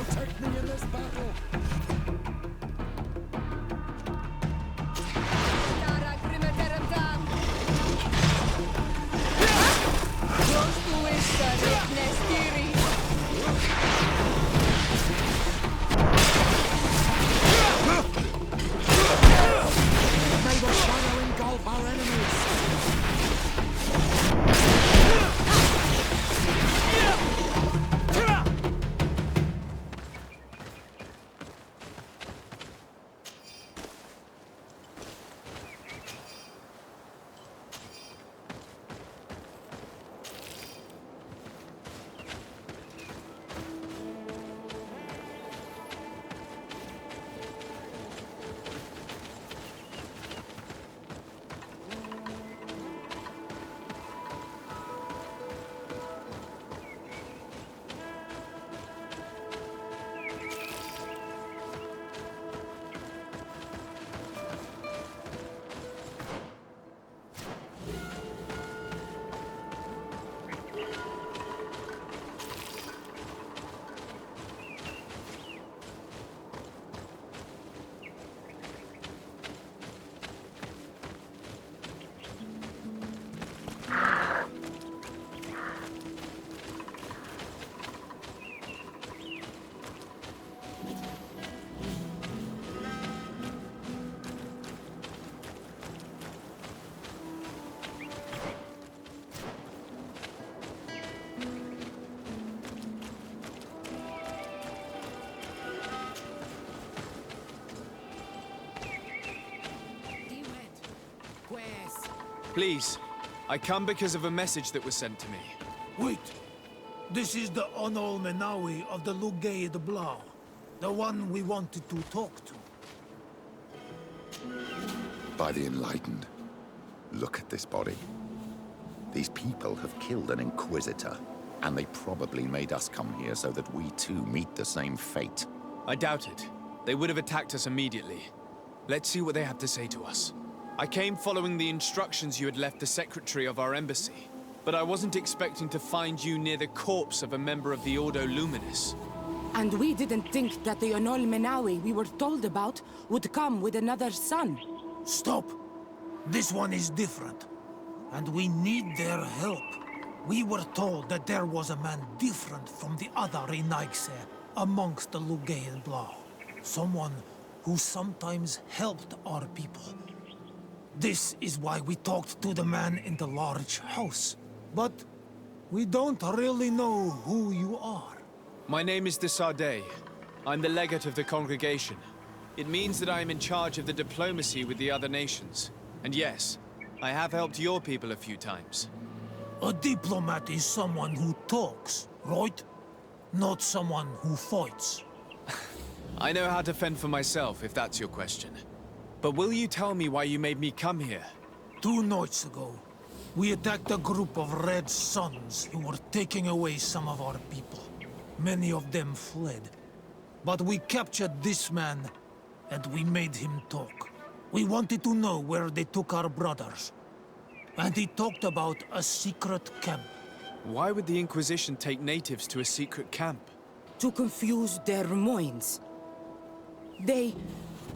protect me in this battle. May the shadow engulf our enemies. Please, I come because of a message that was sent to me. Wait. This is the Onol Menawi of the Lugay de Blau. The one we wanted to talk to. By the Enlightened, look at this body. These people have killed an Inquisitor, and they probably made us come here so that we too meet the same fate. I doubt it. They would have attacked us immediately. Let's see what they have to say to us. I came following the instructions you had left the secretary of our embassy, but I wasn't expecting to find you near the corpse of a member of the Ordo Luminis. And we didn't think that the Onol Menawi we were told about would come with another son. Stop! This one is different. And we need their help. We were told that there was a man different from the other Renaigse amongst the Lugay de Blau. Someone who sometimes helped our people. This is why we talked to the man in the large house. But we don't really know who you are. My name is de Sardet. I'm the legate of the congregation. It means that I am in charge of the diplomacy with the other nations. And yes, I have helped your people a few times. A diplomat is someone who talks, right? Not someone who fights. I know how to fend for myself, if that's your question. But will you tell me why you made me come here? 2 nights ago, we attacked a group of Red Suns who were taking away some of our people. Many of them fled. But we captured this man, and we made him talk. We wanted to know where they took our brothers. And he talked about a secret camp. Why would the Inquisition take natives to a secret camp? To confuse their minds. They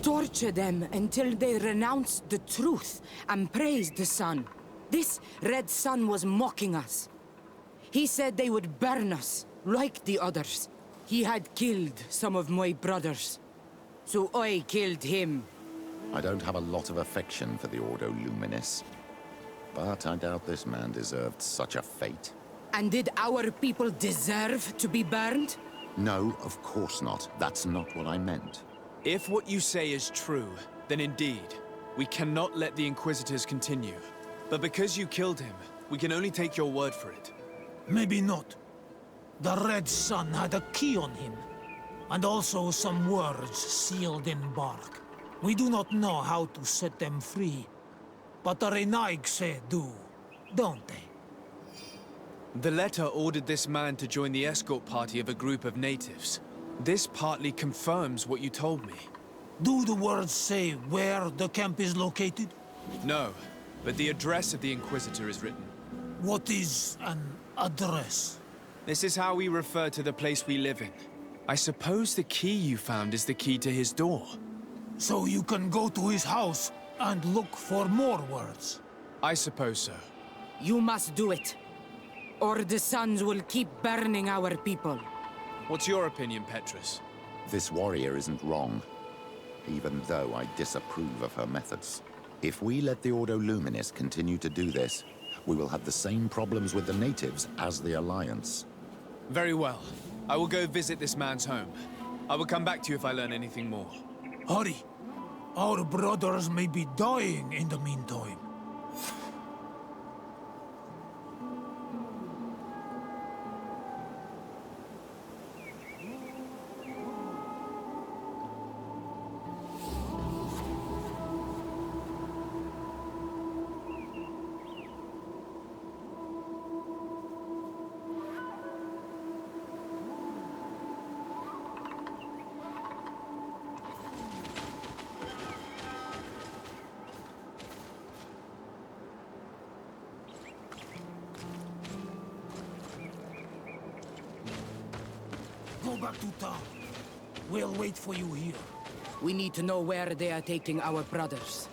torture them until they renounce the truth and praise the sun. This Red Sun was mocking us. He said they would burn us, like the others. He had killed some of my brothers, so I killed him. I don't have a lot of affection for the Ordo Luminis, but I doubt this man deserved such a fate. And did our people deserve to be burned? No, of course not. That's not what I meant. If what you say is true, then indeed, we cannot let the Inquisitors continue. But because you killed him, we can only take your word for it. Maybe not. The Red Sun had a key on him, and also some words sealed in bark. We do not know how to set them free, but the Renaigse do, don't they? The letter ordered this man to join the escort party of a group of natives. This partly confirms what you told me. Do the words say where the camp is located? No, but the address of the Inquisitor is written. What is an address? This is how we refer to the place we live in. I suppose the key you found is the key to his door. So you can go to his house and look for more words. I suppose so. You must do it, or the suns will keep burning our people. What's your opinion, Petrus? This warrior isn't wrong, even though I disapprove of her methods. If we let the Ordo Luminis continue to do this, we will have the same problems with the natives as the Alliance. Very well. I will go visit this man's home. I will come back to you if I learn anything more. Hurry. Our brothers may be dying in the meantime. Go back to town. We'll wait for you here. We need to know where they are taking our brothers.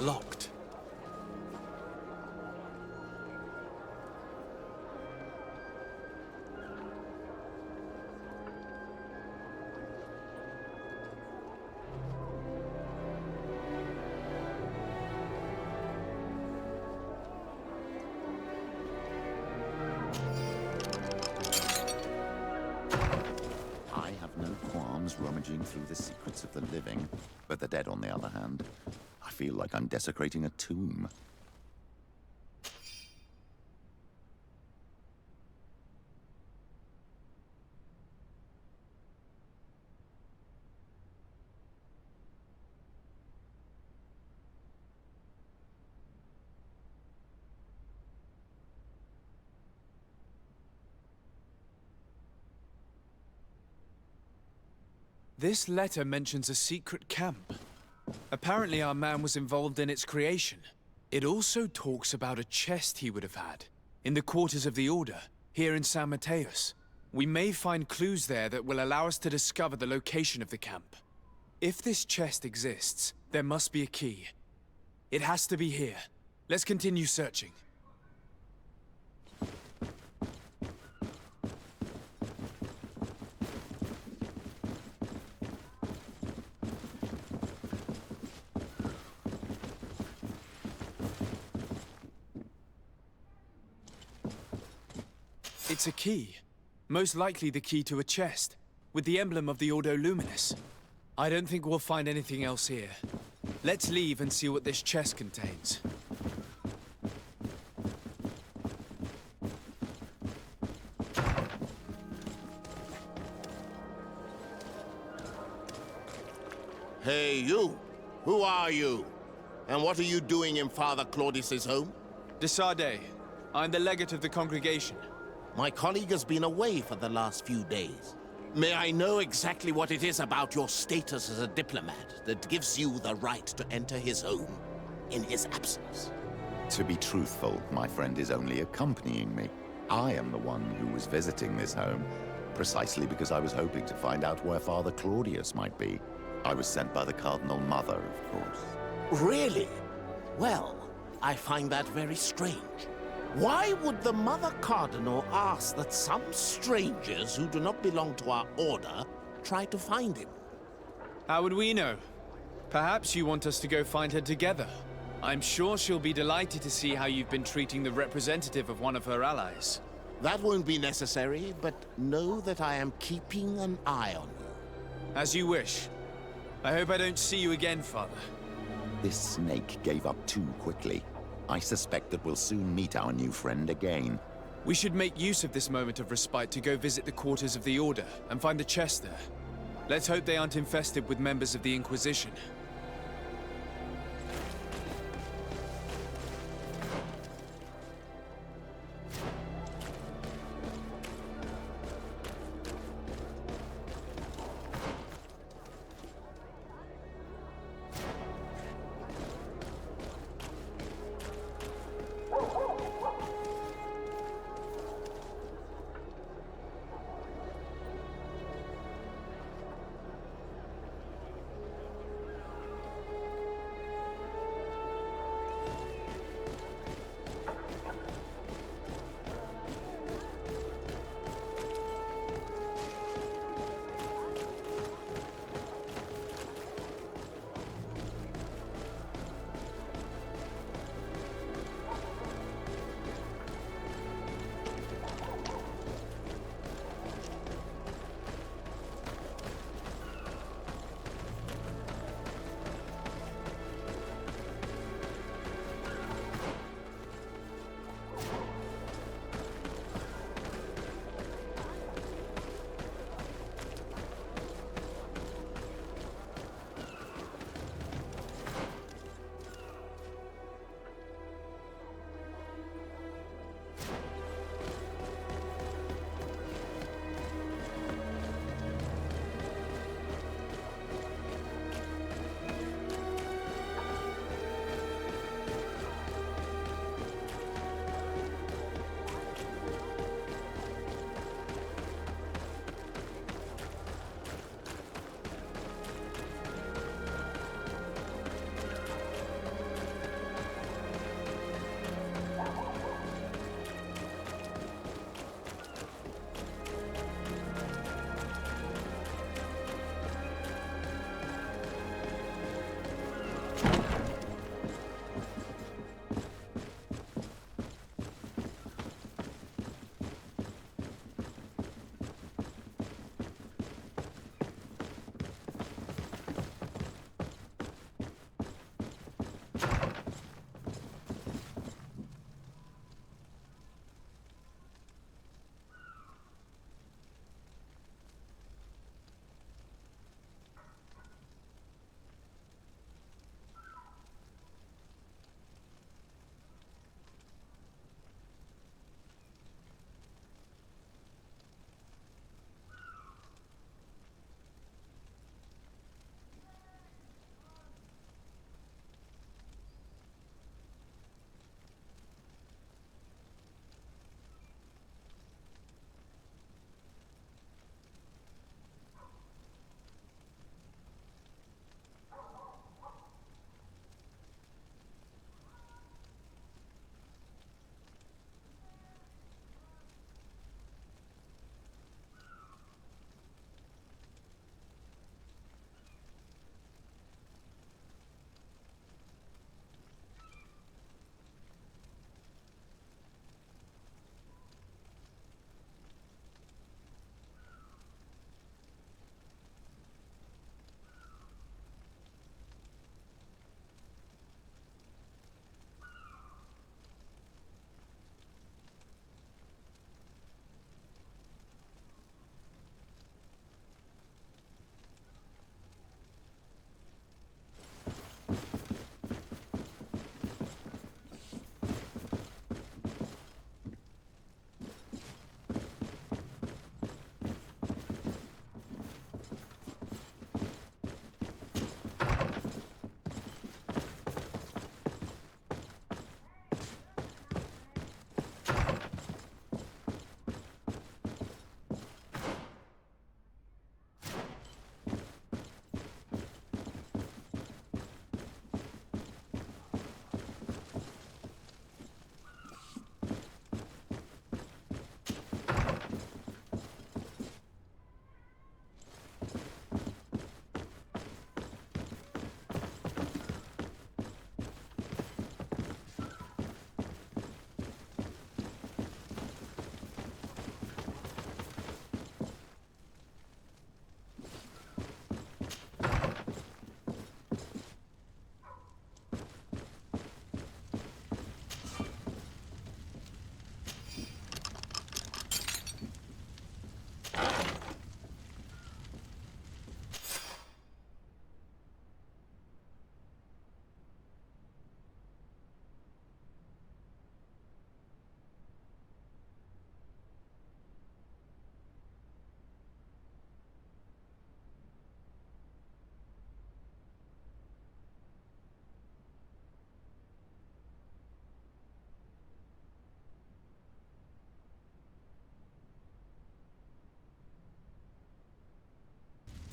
Locked. I have no qualms rummaging through the secrets of the living, but the dead, on the other hand, I feel like I'm desecrating a tomb. This letter mentions a secret camp. Apparently our man was involved in its creation. It also talks about a chest he would have had, in the quarters of the Order, here in San Mateus. We may find clues there that will allow us to discover the location of the camp. If this chest exists, there must be a key. It has to be here. Let's continue searching. It's a key. Most likely the key to a chest, with the emblem of the Ordo Luminis. I don't think we'll find anything else here. Let's leave and see what this chest contains. Hey, you! Who are you? And what are you doing in Father Claudius's home? De Sardet. I'm the legate of the congregation. My colleague has been away for the last few days. May I know exactly what it is about your status as a diplomat that gives you the right to enter his home in his absence? To be truthful, my friend is only accompanying me. I am the one who was visiting this home, precisely because I was hoping to find out where Father Claudius might be. I was sent by the Cardinal Mother, of course. Really? Well, I find that very strange. Why would the Mother Cardinal ask that some strangers who do not belong to our order try to find him? How would we know? Perhaps you want us to go find her together. I'm sure she'll be delighted to see how you've been treating the representative of one of her allies. That won't be necessary, but know that I am keeping an eye on you. As you wish. I hope I don't see you again, Father. This snake gave up too quickly. I suspect that we'll soon meet our new friend again. We should make use of this moment of respite to go visit the quarters of the Order and find the chest there. Let's hope they aren't infested with members of the Inquisition.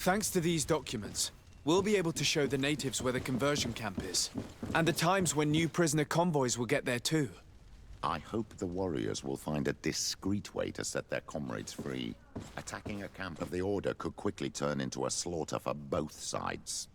Thanks to these documents, we'll be able to show the natives where the conversion camp is, and the times when new prisoner convoys will get there too. I hope the warriors will find a discreet way to set their comrades free. Attacking a camp of the Order could quickly turn into a slaughter for both sides.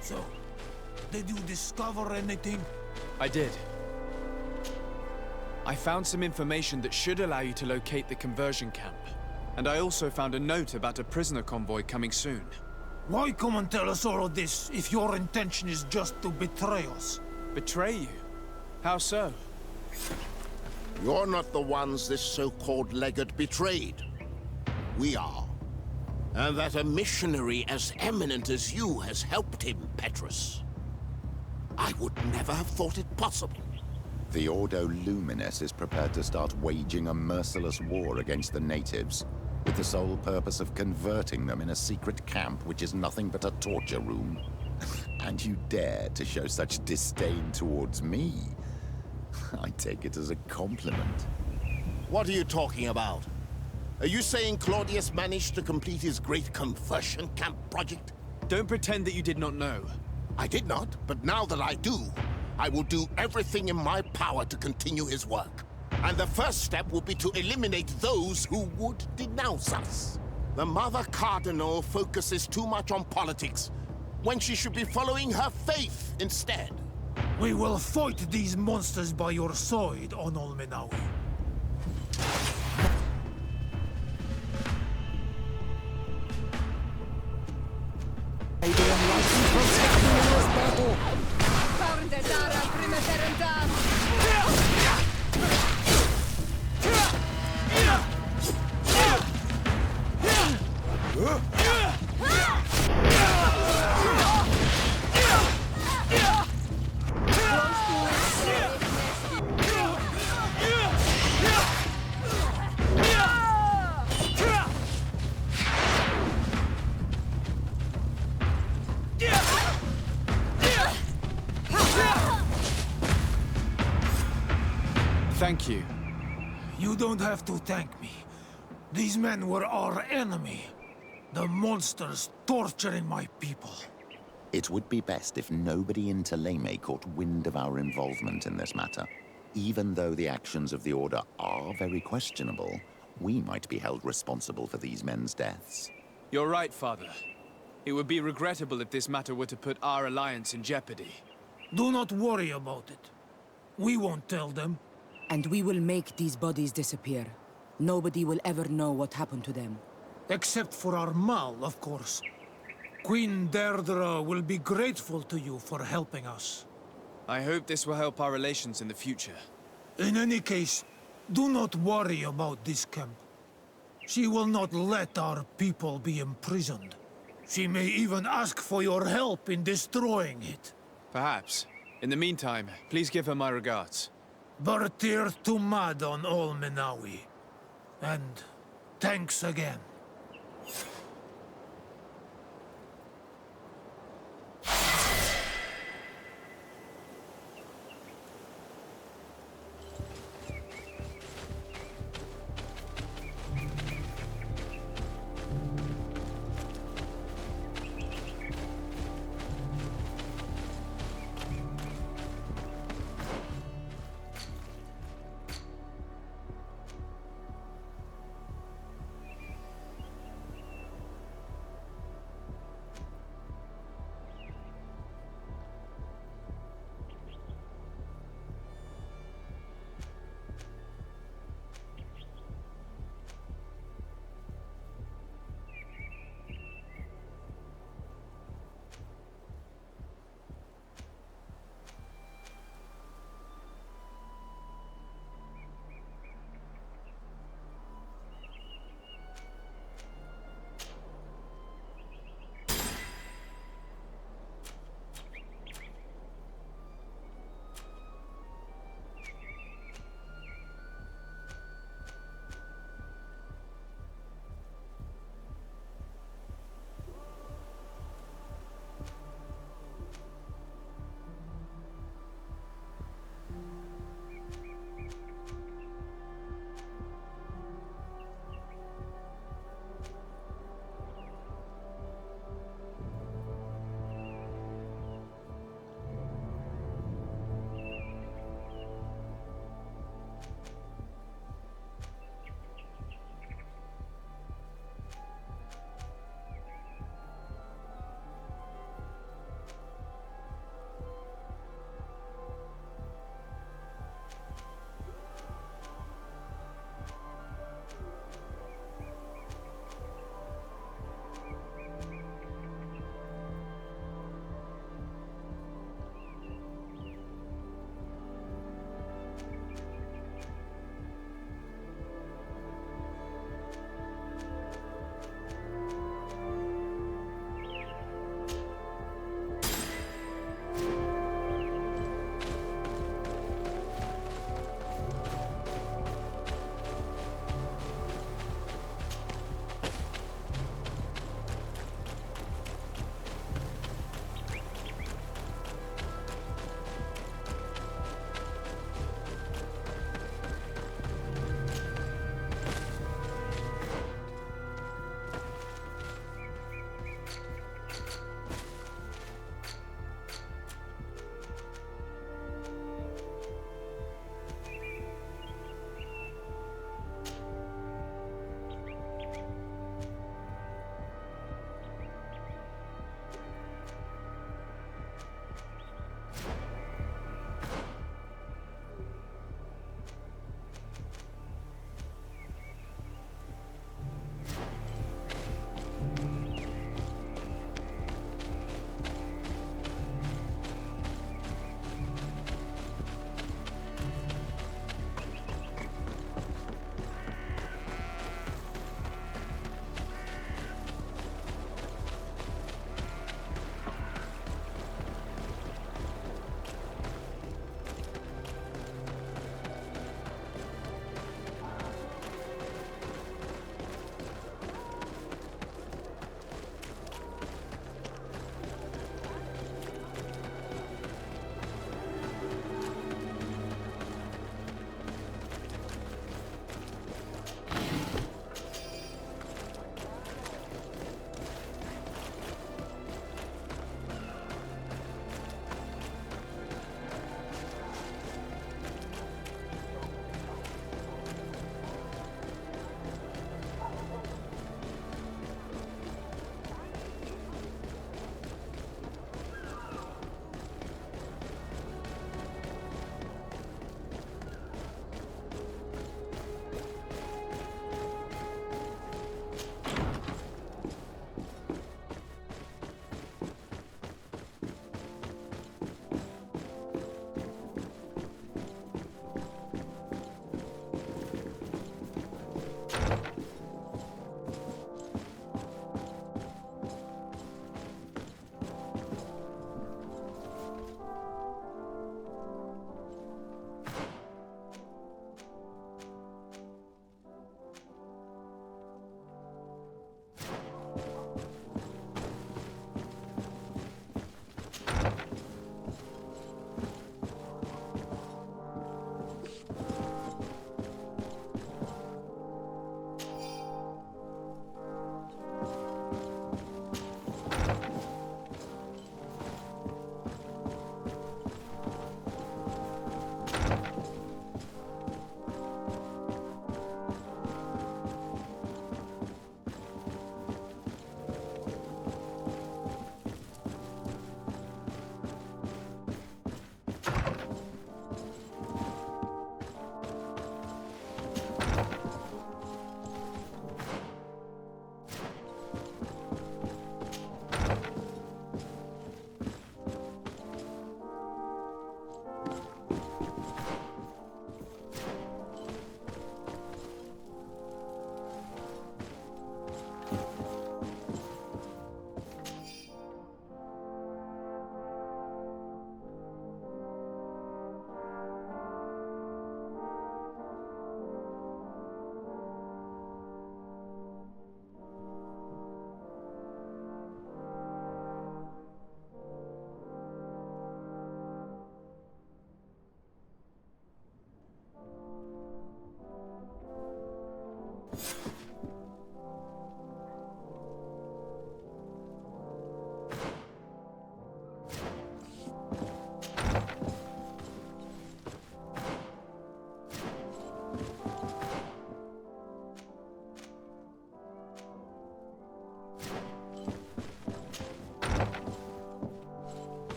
So, did you discover anything? I did. I found some information that should allow you to locate the conversion camp. And I also found a note about a prisoner convoy coming soon. Why come and tell us all of this if your intention is just to betray us? Betray you? How so? You're not the ones this so-called legate betrayed. We are. And that a missionary as eminent as you has helped him, Petrus. I would never have thought it possible. The Ordo Luminis is prepared to start waging a merciless war against the natives, with the sole purpose of converting them in a secret camp which is nothing but a torture room. And you dare to show such disdain towards me? I take it as a compliment. What are you talking about? Are you saying Claudius managed to complete his great conversion camp project? Don't pretend that you did not know. I did not, but now that I do, I will do everything in my power to continue his work. And the first step will be to eliminate those who would denounce us. The Mother Cardinal focuses too much on politics, when she should be following her faith instead. We will fight these monsters by your side, Onol Menawi. I am like to protect you in this battle. Found the Thank you. You don't have to thank me. These men were our enemy. The monsters torturing my people. It would be best if nobody in Teleme caught wind of our involvement in this matter. Even though the actions of the Order are very questionable, we might be held responsible for these men's deaths. You're right, Father. It would be regrettable if this matter were to put our alliance in jeopardy. Do not worry about it. We won't tell them. And we will make these bodies disappear. Nobody will ever know what happened to them. Except for our Mal, of course. Queen Deirdre will be grateful to you for helping us. I hope this will help our relations in the future. In any case, do not worry about this camp. She will not let our people be imprisoned. She may even ask for your help in destroying it. Perhaps. In the meantime, please give her my regards. Bartir Tumad on all Menawi. And thanks again.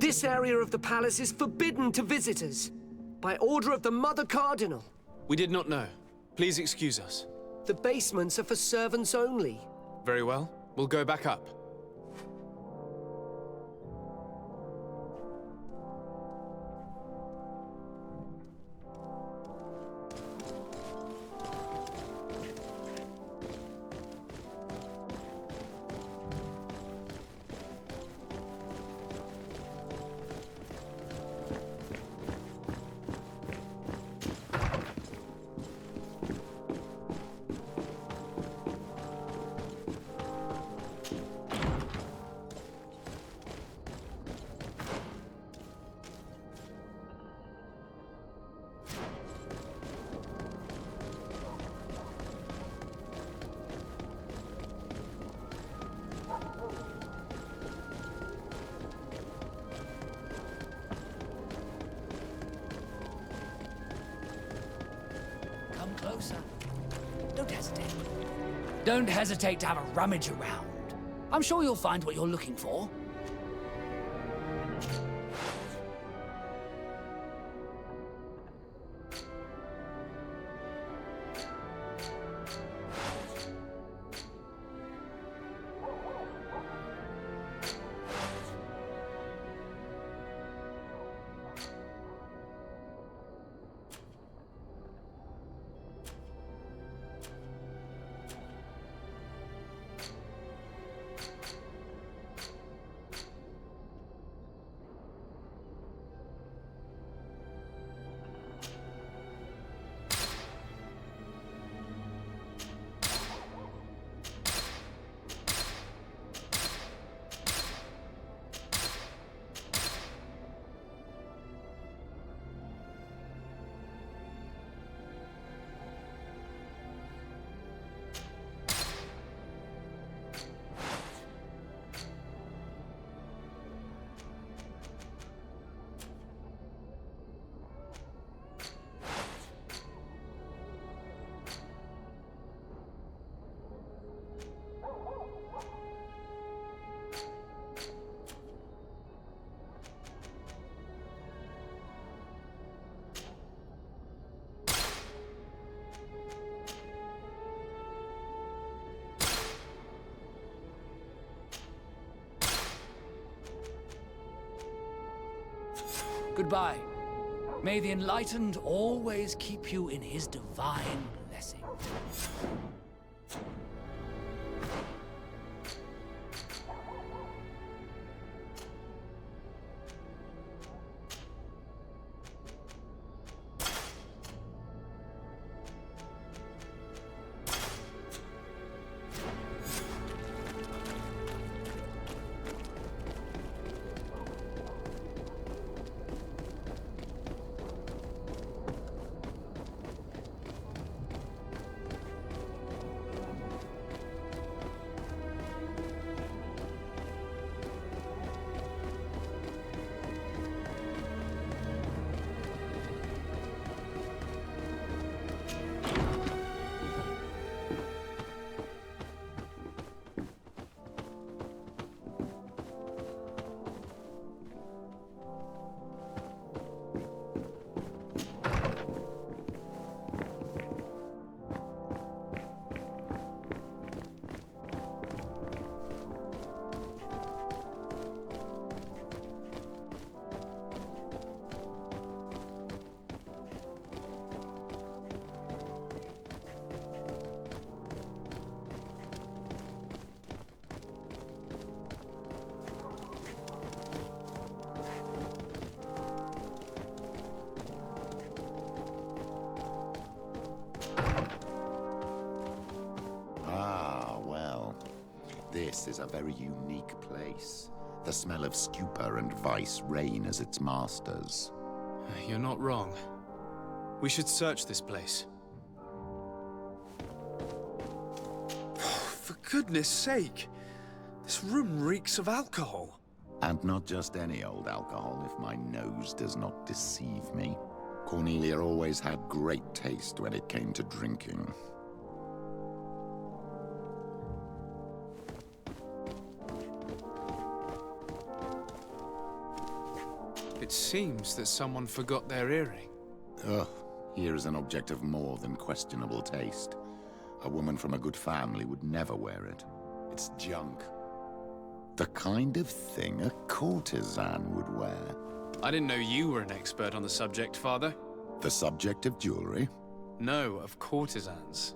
This area of the palace is forbidden to visitors, by order of the Mother Cardinal. We did not know. Please excuse us. The basements are for servants only. Very well. We'll go back up. Come closer. Don't hesitate. Don't hesitate to have a rummage around. I'm sure you'll find what you're looking for. Goodbye. May the Enlightened always keep you in his divine blessing. This is a very unique place. The smell of stupor and vice reign as its masters. You're not wrong. We should search this place. For goodness sake! This room reeks of alcohol. And not just any old alcohol, if my nose does not deceive me. Cornelia always had great taste when it came to drinking. It seems that someone forgot their earring. Ugh, here is an object of more than questionable taste. A woman from a good family would never wear it. It's junk. The kind of thing a courtesan would wear. I didn't know you were an expert on the subject, Father. The subject of jewelry? No, of courtesans.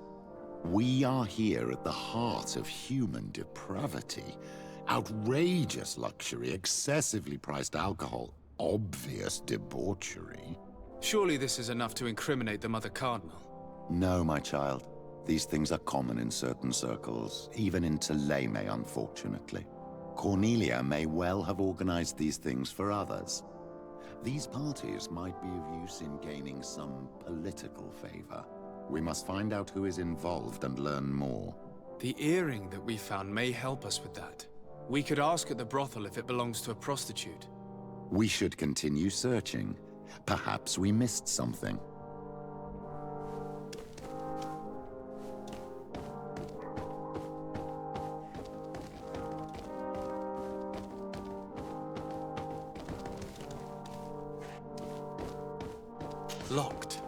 We are here at the heart of human depravity. Outrageous luxury, excessively priced alcohol, obvious debauchery. Surely this is enough to incriminate the Mother Cardinal. No, my child. These things are common in certain circles, even in Thélème, unfortunately. Cornelia may well have organized these things for others. These parties might be of use in gaining some political favor. We must find out who is involved and learn more. The earring that we found may help us with that. We could ask at the brothel if it belongs to a prostitute. We should continue searching. Perhaps we missed something. Locked.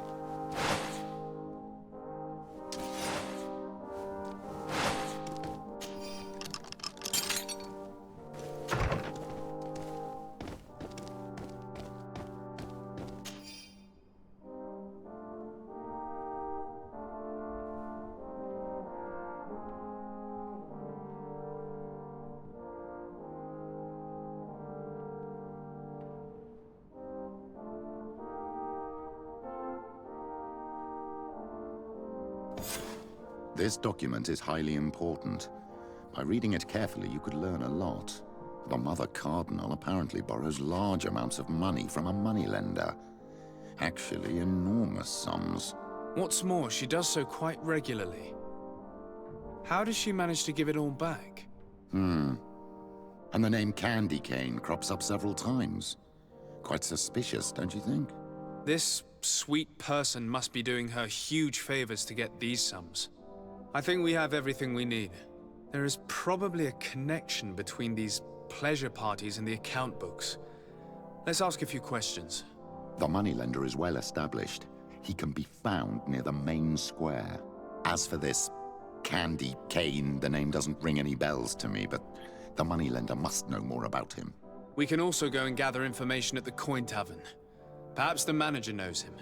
This document is highly important. By reading it carefully, you could learn a lot. The Mother Cardinal apparently borrows large amounts of money from a moneylender. Actually, enormous sums. What's more, she does so quite regularly. How does she manage to give it all back? And the name Candy Cane crops up several times. Quite suspicious, don't you think? This sweet person must be doing her huge favors to get these sums. I think we have everything we need. There is probably a connection between these pleasure parties and the account books. Let's ask a few questions. The moneylender is well established. He can be found near the main square. As for this Candy Cane, the name doesn't ring any bells to me, but the moneylender must know more about him. We can also go and gather information at the Coin Tavern. Perhaps the manager knows him.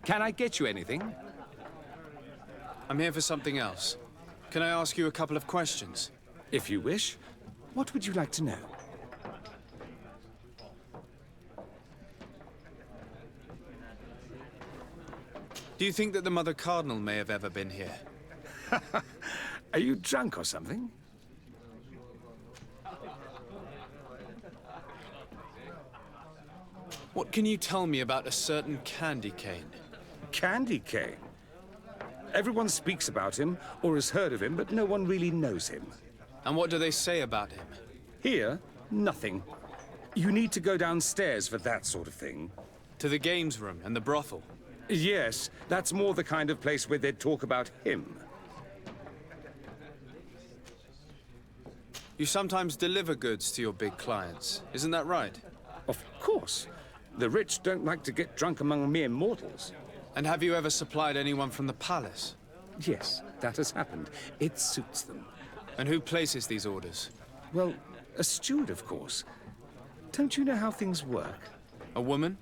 Can I get you anything? I'm here for something else. Can I ask you a couple of questions? If you wish. What would you like to know? Do you think that the Mother Cardinal may have ever been here? Are you drunk or something? What can you tell me about a certain candy cane? Candy cane? Everyone speaks about him, or has heard of him, but no one really knows him. And what do they say about him? Here, nothing. You need to go downstairs for that sort of thing. To the games room and the brothel? Yes, that's more the kind of place where they'd talk about him. You sometimes deliver goods to your big clients, isn't that right? Of course. The rich don't like to get drunk among mere mortals. And have you ever supplied anyone from the palace? Yes, that has happened. It suits them. And who places these orders? Well, a steward, of course. Don't you know how things work? A woman?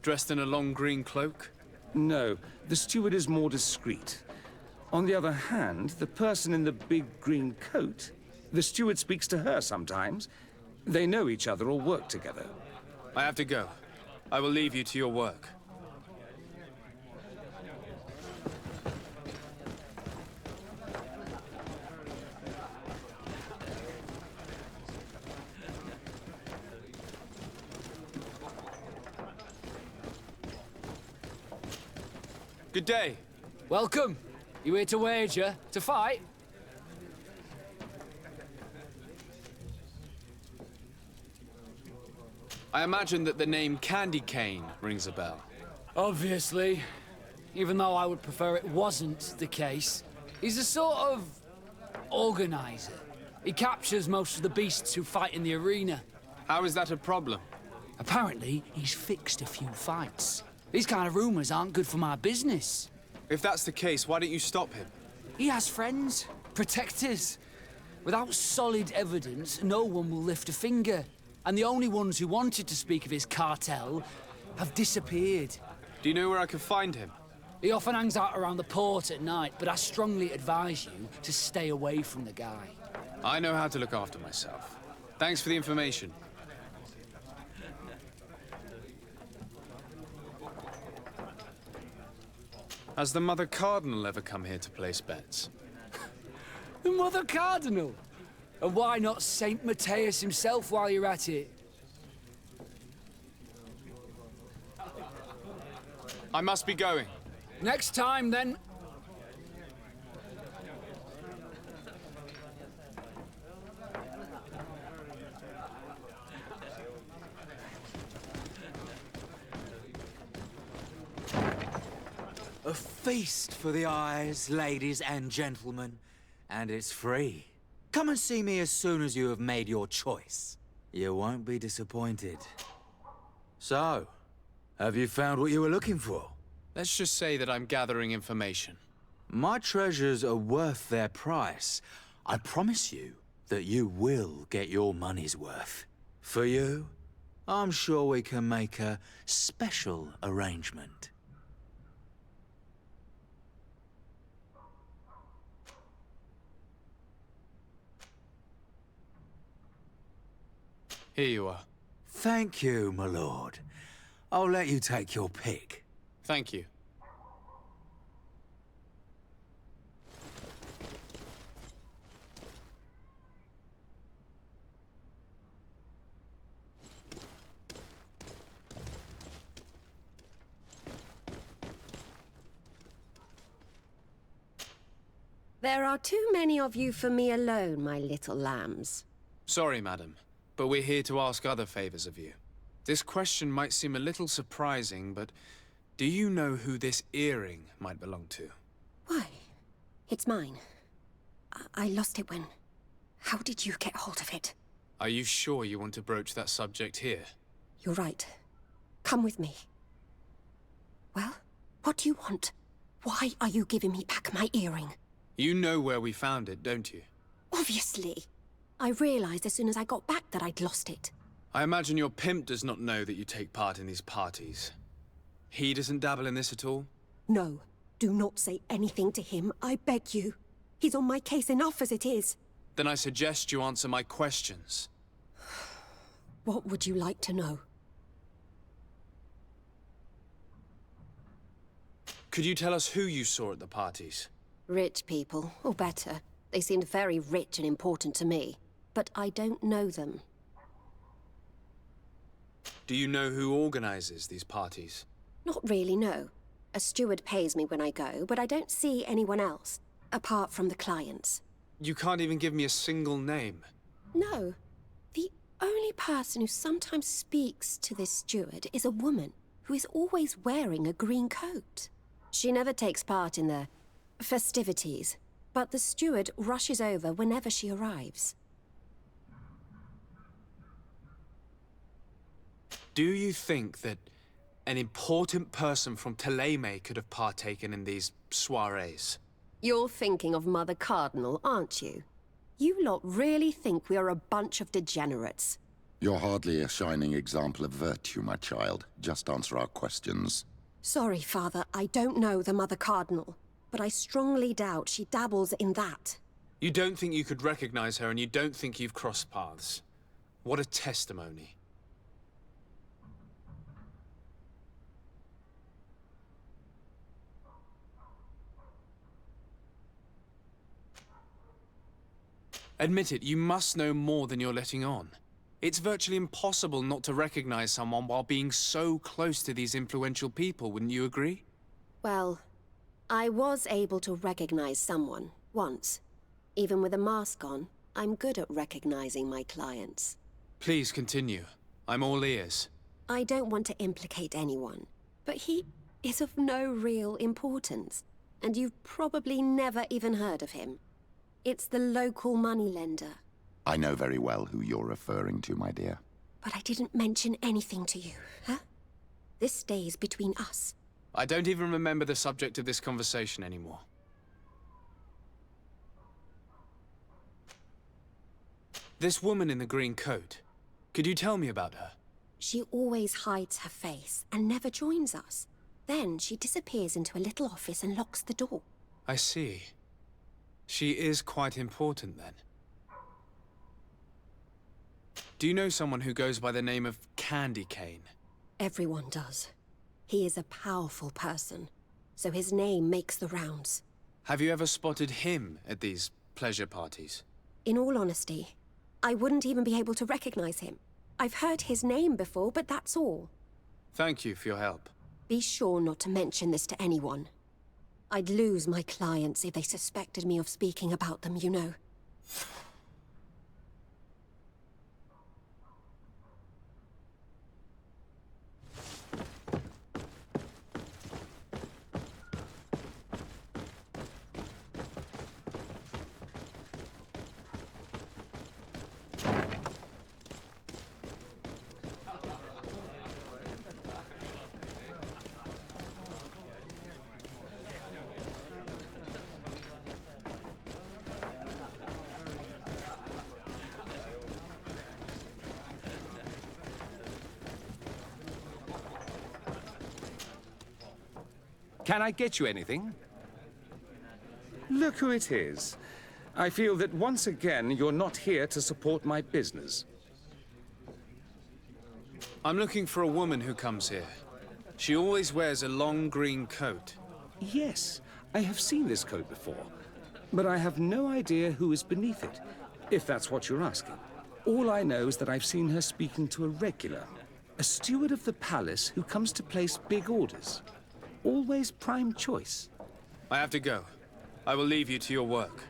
Dressed in a long green cloak? No, the steward is more discreet. On the other hand, the person in the big green coat, the steward speaks to her sometimes. They know each other or work together. I have to go. I will leave you to your work. Good day. Welcome. You here to wager? To fight? I imagine that the name Candy Cane rings a bell. Obviously. Even though I would prefer it wasn't the case. He's a sort of organizer. He captures most of the beasts who fight in the arena. How is that a problem? Apparently, he's fixed a few fights. These kind of rumors aren't good for my business. If that's the case, why don't you stop him? He has friends, protectors. Without solid evidence, no one will lift a finger. And the only ones who wanted to speak of his cartel have disappeared. Do you know where I can find him? He often hangs out around the port at night, but I strongly advise you to stay away from the guy. I know how to look after myself. Thanks for the information. Has the Mother Cardinal ever come here to place bets? The Mother Cardinal? And why not Saint Matthias himself while you're at it? I must be going. Next time, then. A feast for the eyes, ladies and gentlemen, and it's free. Come and see me as soon as you have made your choice. You won't be disappointed. So, have you found what you were looking for? Let's just say that I'm gathering information. My treasures are worth their price. I promise you that you will get your money's worth. For you, I'm sure we can make a special arrangement. Here you are. Thank you, my lord. I'll let you take your pick. Thank you. There are too many of you for me alone, my little lambs. Sorry, madam, but we're here to ask other favors of you. This question might seem a little surprising, but do you know who this earring might belong to? Why? It's mine. I lost it when... How did you get hold of it? Are you sure you want to broach that subject here? You're right. Come with me. Well, what do you want? Why are you giving me back my earring? You know where we found it, don't you? Obviously. I realized as soon as I got back that I'd lost it. I imagine your pimp does not know that you take part in these parties. He doesn't dabble in this at all? No, do not say anything to him, I beg you. He's on my case enough as it is. Then I suggest you answer my questions. What would you like to know? Could you tell us who you saw at the parties? Rich people, or better. They seemed very rich and important to me. But I don't know them. Do you know who organizes these parties? Not really, no. A steward pays me when I go, but I don't see anyone else, apart from the clients. You can't even give me a single name. No. The only person who sometimes speaks to this steward is a woman who is always wearing a green coat. She never takes part in the festivities, but the steward rushes over whenever she arrives. Do you think that an important person from Thélème could have partaken in these soirees? You're thinking of Mother Cardinal, aren't you? You lot really think we are a bunch of degenerates. You're hardly a shining example of virtue, my child. Just answer our questions. Sorry, Father, I don't know the Mother Cardinal, but I strongly doubt she dabbles in that. You don't think you could recognize her, and you don't think you've crossed paths. What a testimony. Admit it, you must know more than you're letting on. It's virtually impossible not to recognize someone while being so close to these influential people, wouldn't you agree? Well, I was able to recognize someone, once. Even with a mask on, I'm good at recognizing my clients. Please continue. I'm all ears. I don't want to implicate anyone, but he is of no real importance, and you've probably never even heard of him. It's the local moneylender. I know very well who you're referring to, my dear. But I didn't mention anything to you, huh? This stays between us. I don't even remember the subject of this conversation anymore. This woman in the green coat, could you tell me about her? She always hides her face and never joins us. Then she disappears into a little office and locks the door. I see. She is quite important, then. Do you know someone who goes by the name of Candy Cane? Everyone does. He is a powerful person, so his name makes the rounds. Have you ever spotted him at these pleasure parties? In all honesty, I wouldn't even be able to recognize him. I've heard his name before, but that's all. Thank you for your help. Be sure not to mention this to anyone. I'd lose my clients if they suspected me of speaking about them, you know. Can I get you anything? Look who it is. I feel that once again you're not here to support my business. I'm looking for a woman who comes here. She always wears a long green coat. Yes, I have seen this coat before, but I have no idea who is beneath it, if that's what you're asking. All I know is that I've seen her speaking to a regular, a steward of the palace who comes to place big orders. Always prime choice. I have to go. I will leave you to your work.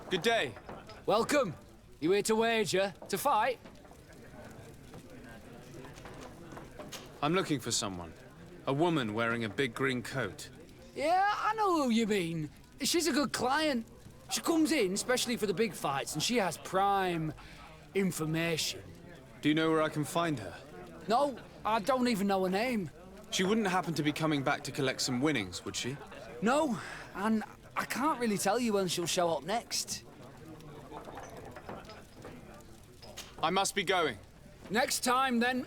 Good day. Welcome. You here to wager? To fight? I'm looking for someone. A woman wearing a big green coat. Yeah, I know who you mean. She's a good client. She comes in, especially for the big fights, and she has prime information. Do you know where I can find her? No, I don't even know her name. She wouldn't happen to be coming back to collect some winnings, would she? No, and I can't really tell you when she'll show up next. I must be going. Next time, then.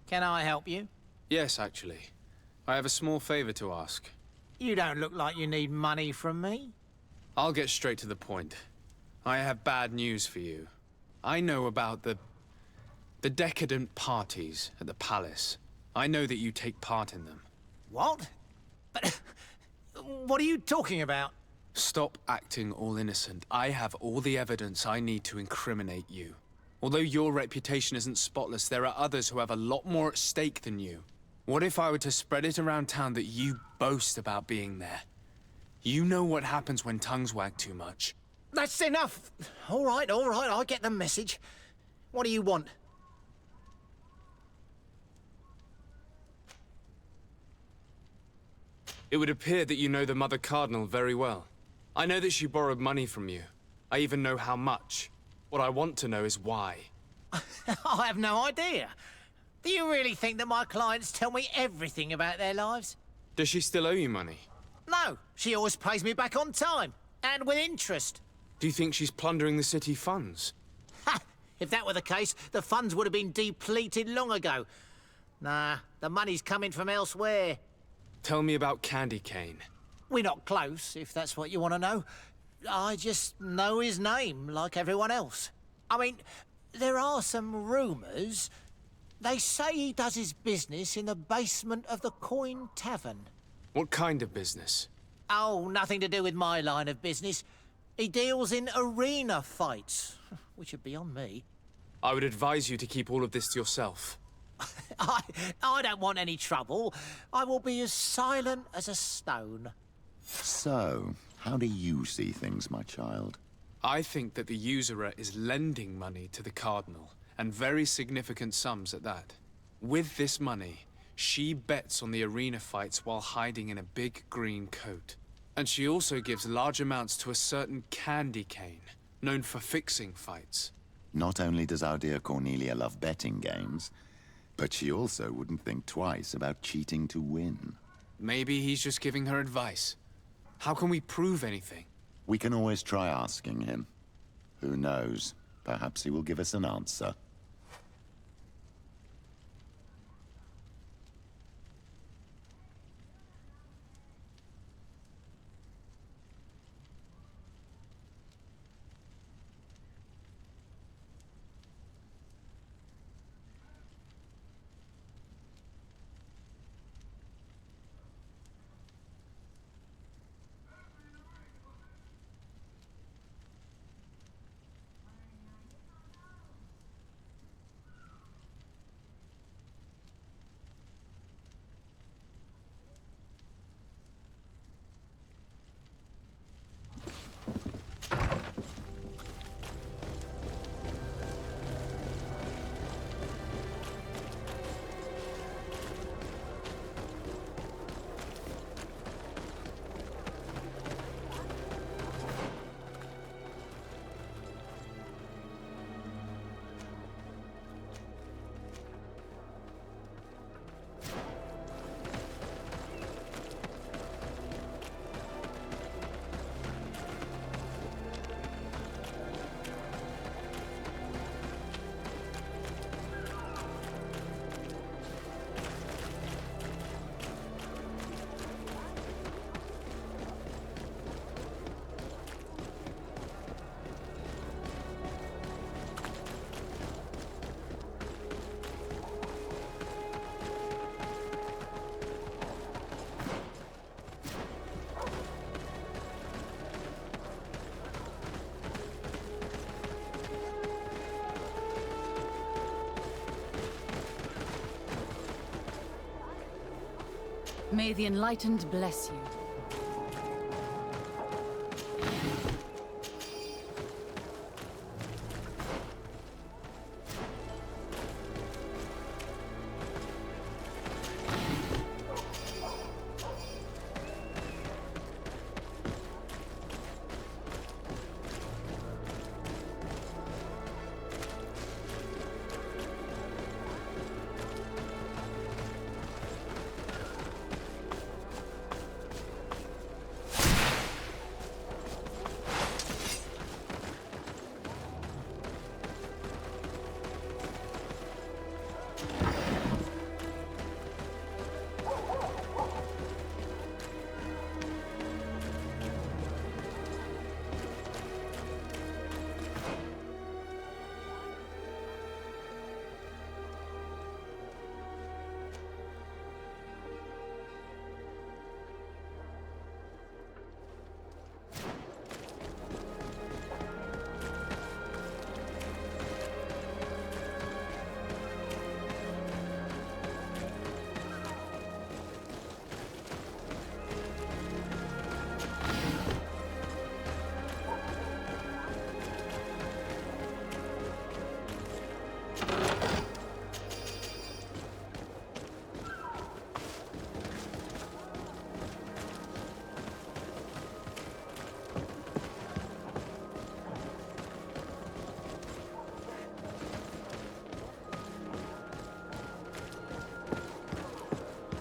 Can I help you? Yes, actually. I have a small favor to ask. You don't look like you need money from me. I'll get straight to the point. I have bad news for you. I know about the decadent parties at the palace. I know that you take part in them. What? But what are you talking about? Stop acting all innocent. I have all the evidence I need to incriminate you. Although your reputation isn't spotless, there are others who have a lot more at stake than you. What if I were to spread it around town that you boast about being there? You know what happens when tongues wag too much. That's enough. All right, I get the message. What do you want? It would appear that you know the Mother Cardinal very well. I know that she borrowed money from you. I even know how much. What I want to know is why. I have no idea. Do you really think that my clients tell me everything about their lives? Does she still owe you money? No, she always pays me back on time, and with interest. Do you think she's plundering the city funds? Ha! If that were the case, the funds would have been depleted long ago. Nah, the money's coming from elsewhere. Tell me about Candy Cane. We're not close, if that's what you want to know. I just know his name, like everyone else. I mean, there are some rumours. They say he does his business in the basement of the Coin Tavern. What kind of business? Oh, nothing to do with my line of business. He deals in arena fights, which would be on me. I would advise you to keep all of this to yourself. I don't want any trouble. I will be as silent as a stone. So, how do you see things, my child? I think that the usurer is lending money to the Cardinal, and very significant sums at that. With this money, she bets on the arena fights while hiding in a big green coat. And she also gives large amounts to a certain Candy Cane, known for fixing fights. Not only does our dear Cornelia love betting games, but she also wouldn't think twice about cheating to win. Maybe he's just giving her advice. How can we prove anything? We can always try asking him. Who knows? Perhaps he will give us an answer. May the Enlightened bless you.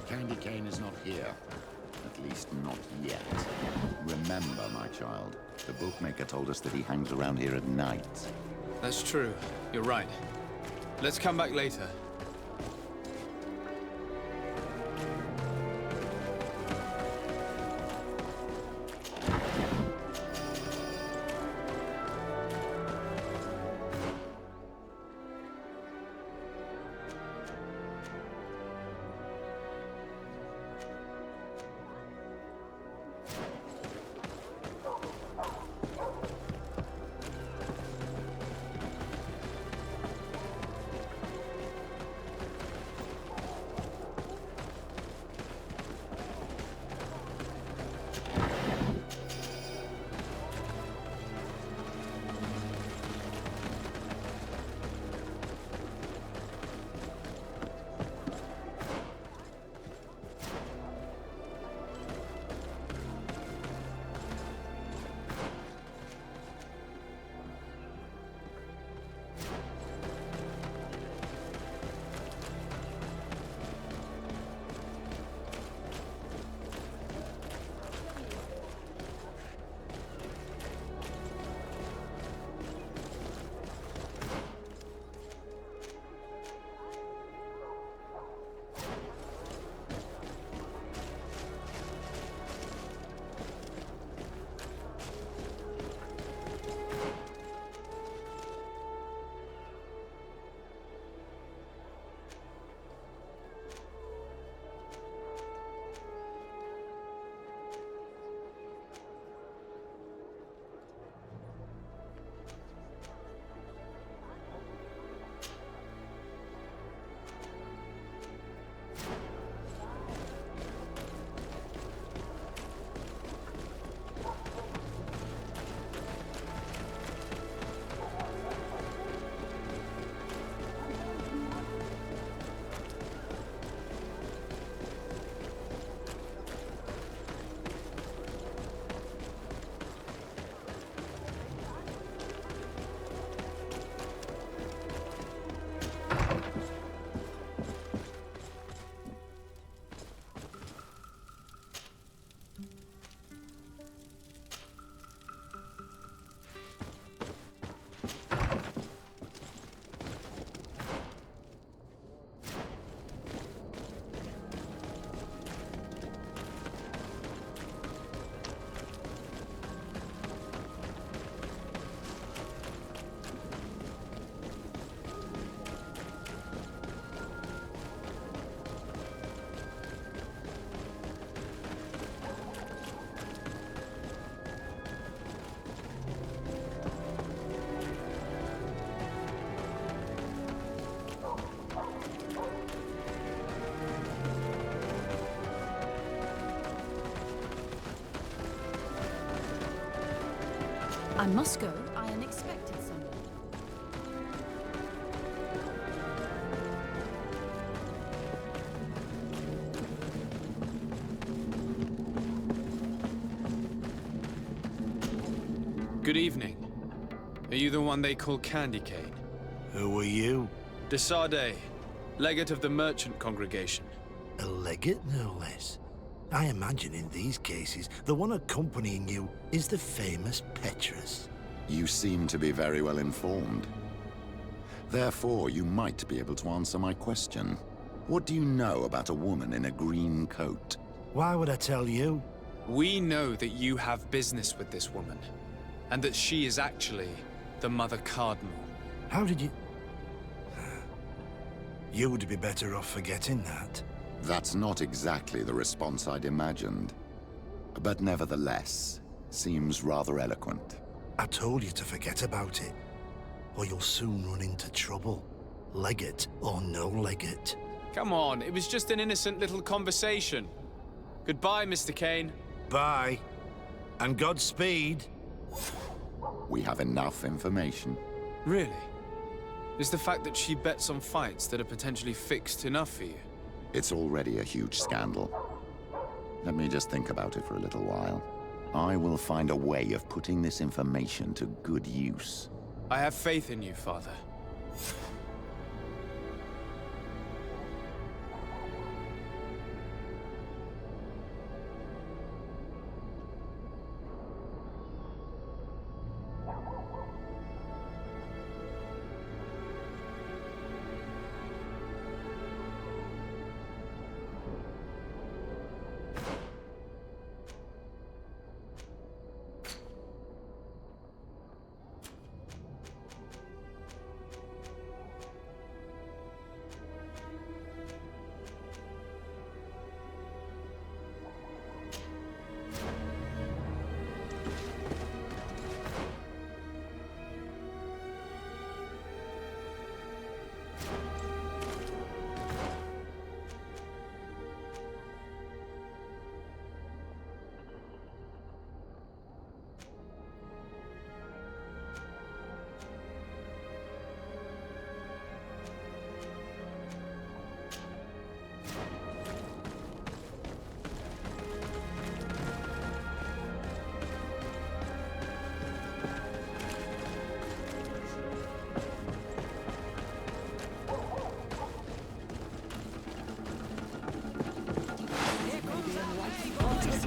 Candy Cane is not here. At least not yet. Remember, my child, the bookmaker told us that he hangs around here at night. That's true. You're right. Let's come back later. I must go. I am expected someone. Good evening. Are you the one they call Candy Cane? Who are you? Desade, legate of the merchant congregation. A legate, no less. I imagine in these cases, the one accompanying you is the famous Petrus. You seem to be very well informed. Therefore, you might be able to answer my question. What do you know about a woman in a green coat? Why would I tell you? We know that you have business with this woman, and that she is actually the Mother Cardinal. How did you... You would be better off forgetting that. That's not exactly the response I'd imagined. But nevertheless, seems rather eloquent. I told you to forget about it, or you'll soon run into trouble. Legate or no legate. Come on, it was just an innocent little conversation. Goodbye, Mr. Kane. Bye. And Godspeed. We have enough information. Really? Is the fact that she bets on fights that are potentially fixed enough for you? It's already a huge scandal. Let me just think about it for a little while. I will find a way of putting this information to good use. I have faith in you, Father.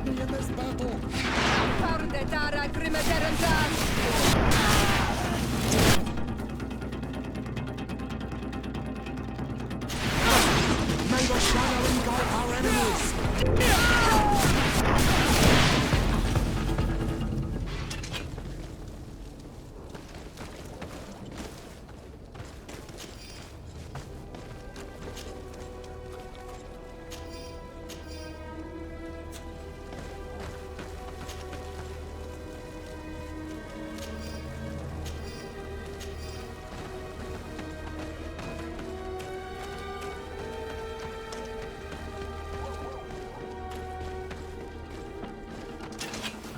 In this battle. May the shadow engulf our enemies.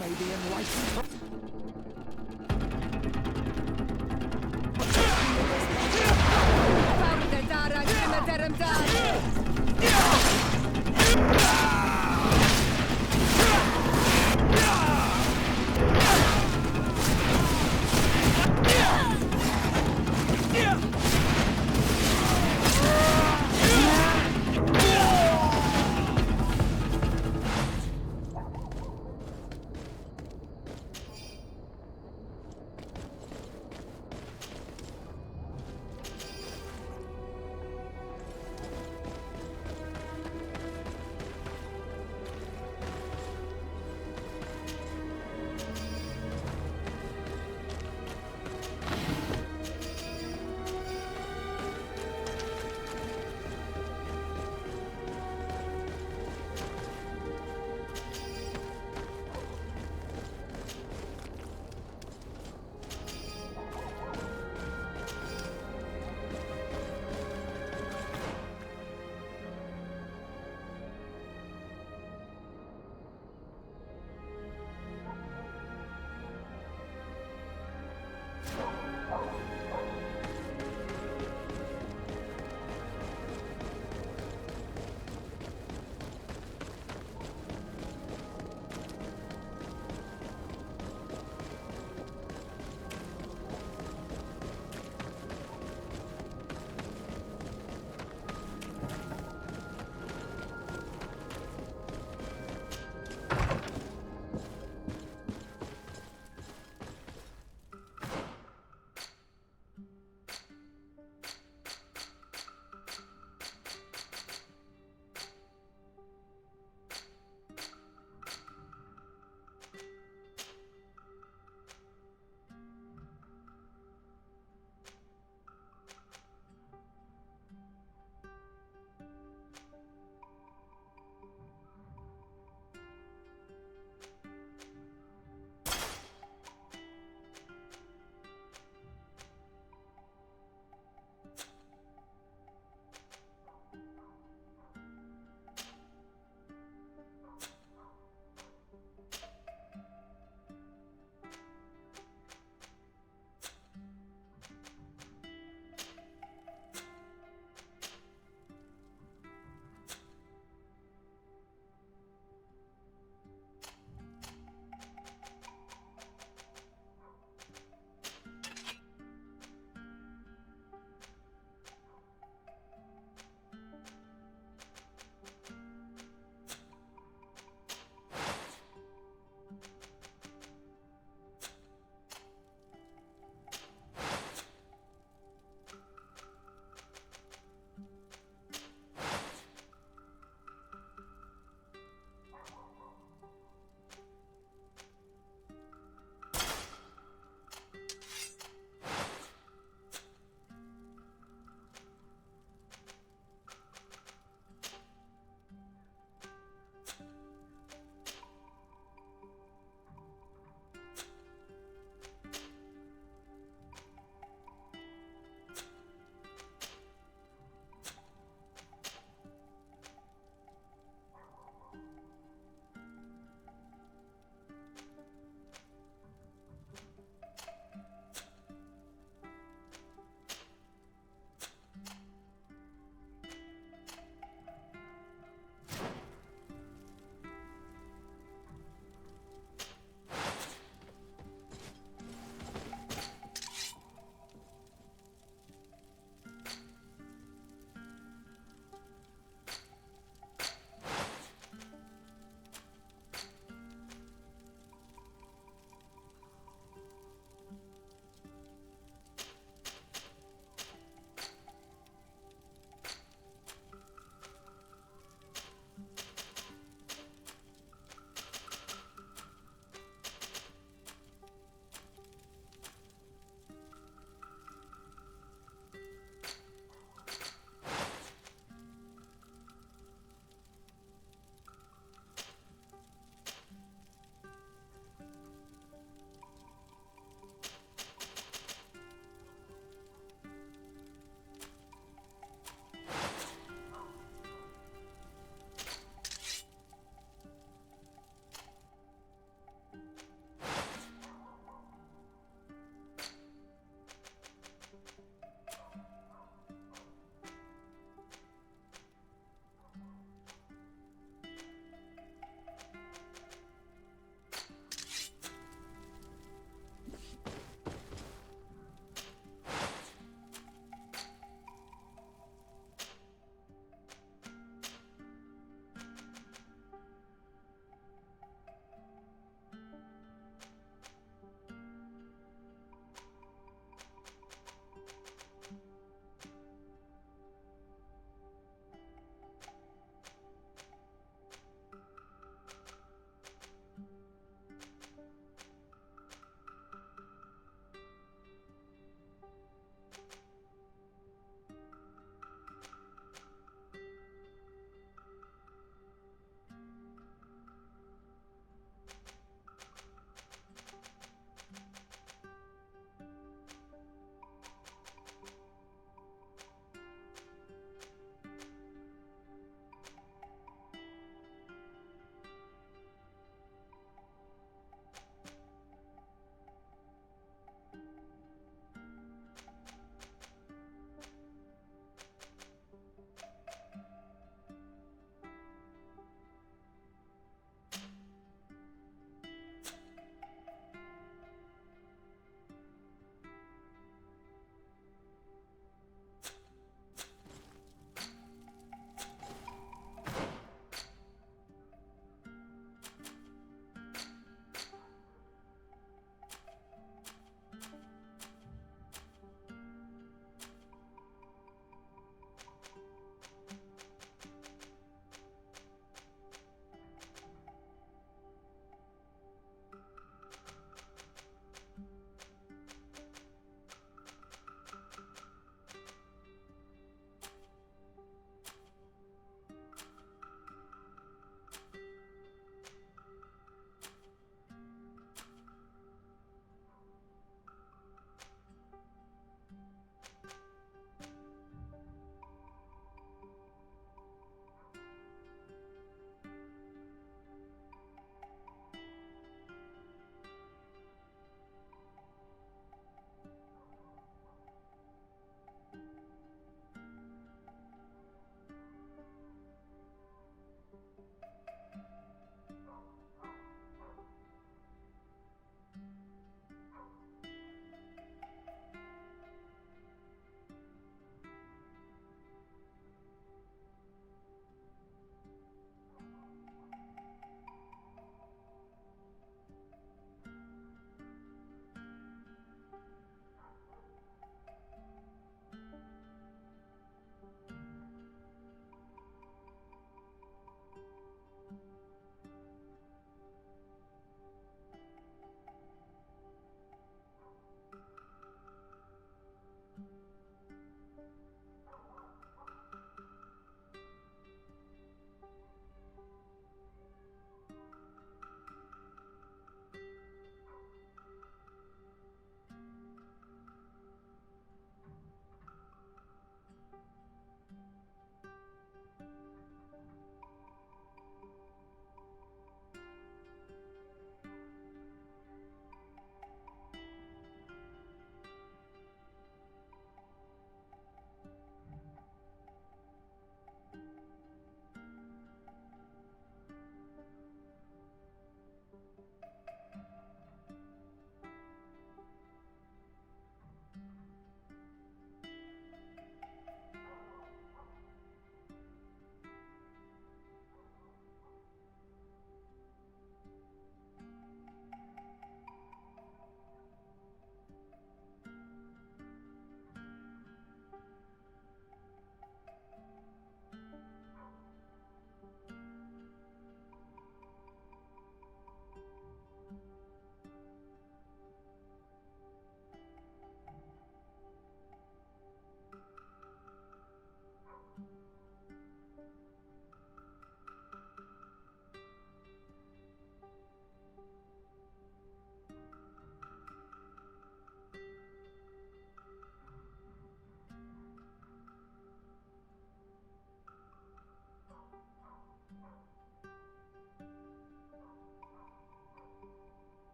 May the enlightened...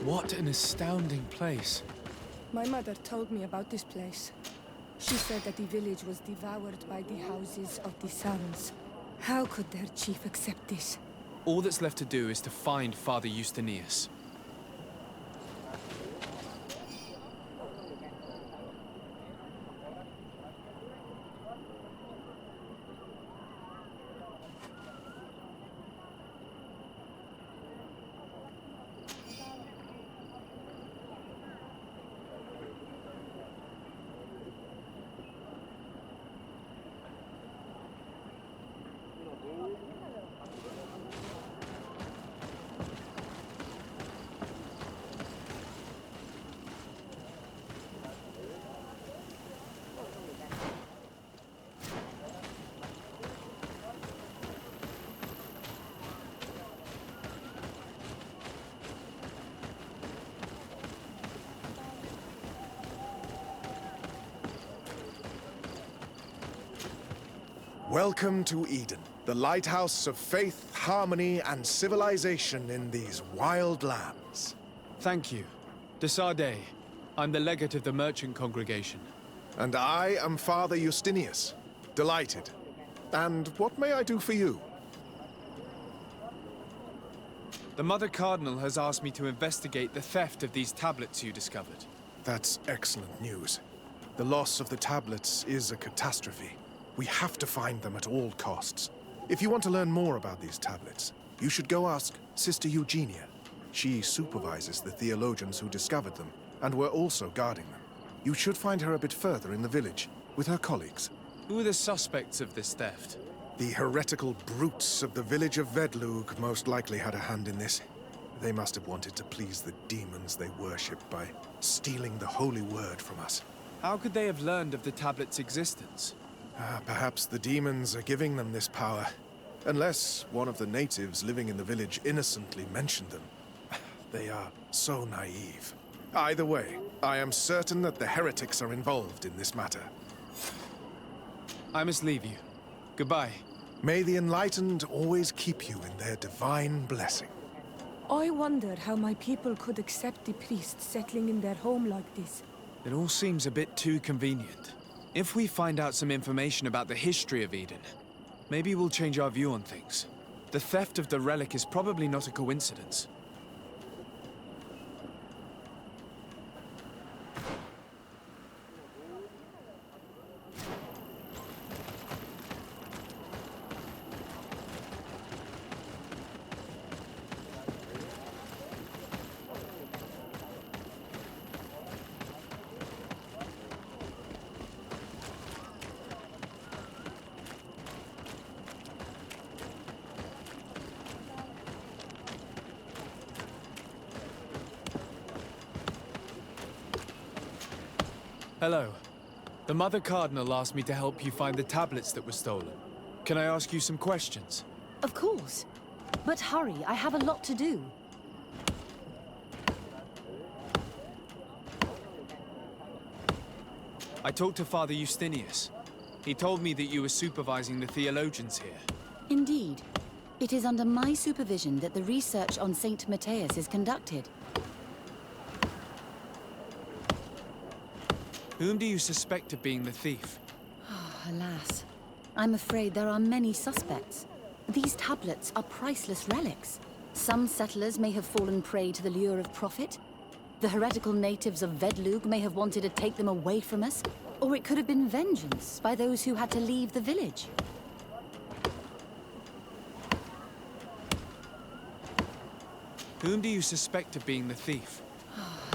What an astounding place. My mother told me about this place. She said that the village was devoured by the houses of the sons. How could their chief accept this? All that's left to do is to find Father Justinius. Welcome to Eden, the lighthouse of faith, harmony, and civilization in these wild lands. Thank you. De Sardet. I'm the legate of the merchant congregation. And I am Father Justinius. Delighted. And what may I do for you? The Mother Cardinal has asked me to investigate the theft of these tablets you discovered. That's excellent news. The loss of the tablets is a catastrophe. We have to find them at all costs. If you want to learn more about these tablets, you should go ask Sister Eugenia. She supervises the theologians who discovered them, and were also guarding them. You should find her a bit further in the village, with her colleagues. Who are the suspects of this theft? The heretical brutes of the village of Vedlug most likely had a hand in this. They must have wanted to please the demons they worship by stealing the holy word from us. How could they have learned of the tablet's existence? Perhaps the demons are giving them this power. Unless one of the natives living in the village innocently mentioned them. They are so naive. Either way, I am certain that the heretics are involved in this matter. I must leave you. Goodbye. May the enlightened always keep you in their divine blessing. I wonder how my people could accept the priests settling in their home like this. It all seems a bit too convenient. If we find out some information about the history of Eden, maybe we'll change our view on things. The theft of the relic is probably not a coincidence. Hello. The Mother Cardinal asked me to help you find the tablets that were stolen. Can I ask you some questions? Of course. But hurry, I have a lot to do. I talked to Father Justinius. He told me that you were supervising the theologians here. Indeed. It is under my supervision that the research on Saint Matthias is conducted. Whom do you suspect of being the thief? Alas. I'm afraid there are many suspects. These tablets are priceless relics. Some settlers may have fallen prey to the lure of profit. The heretical natives of Vedlug may have wanted to take them away from us. Or it could have been vengeance by those who had to leave the village. Whom do you suspect of being the thief?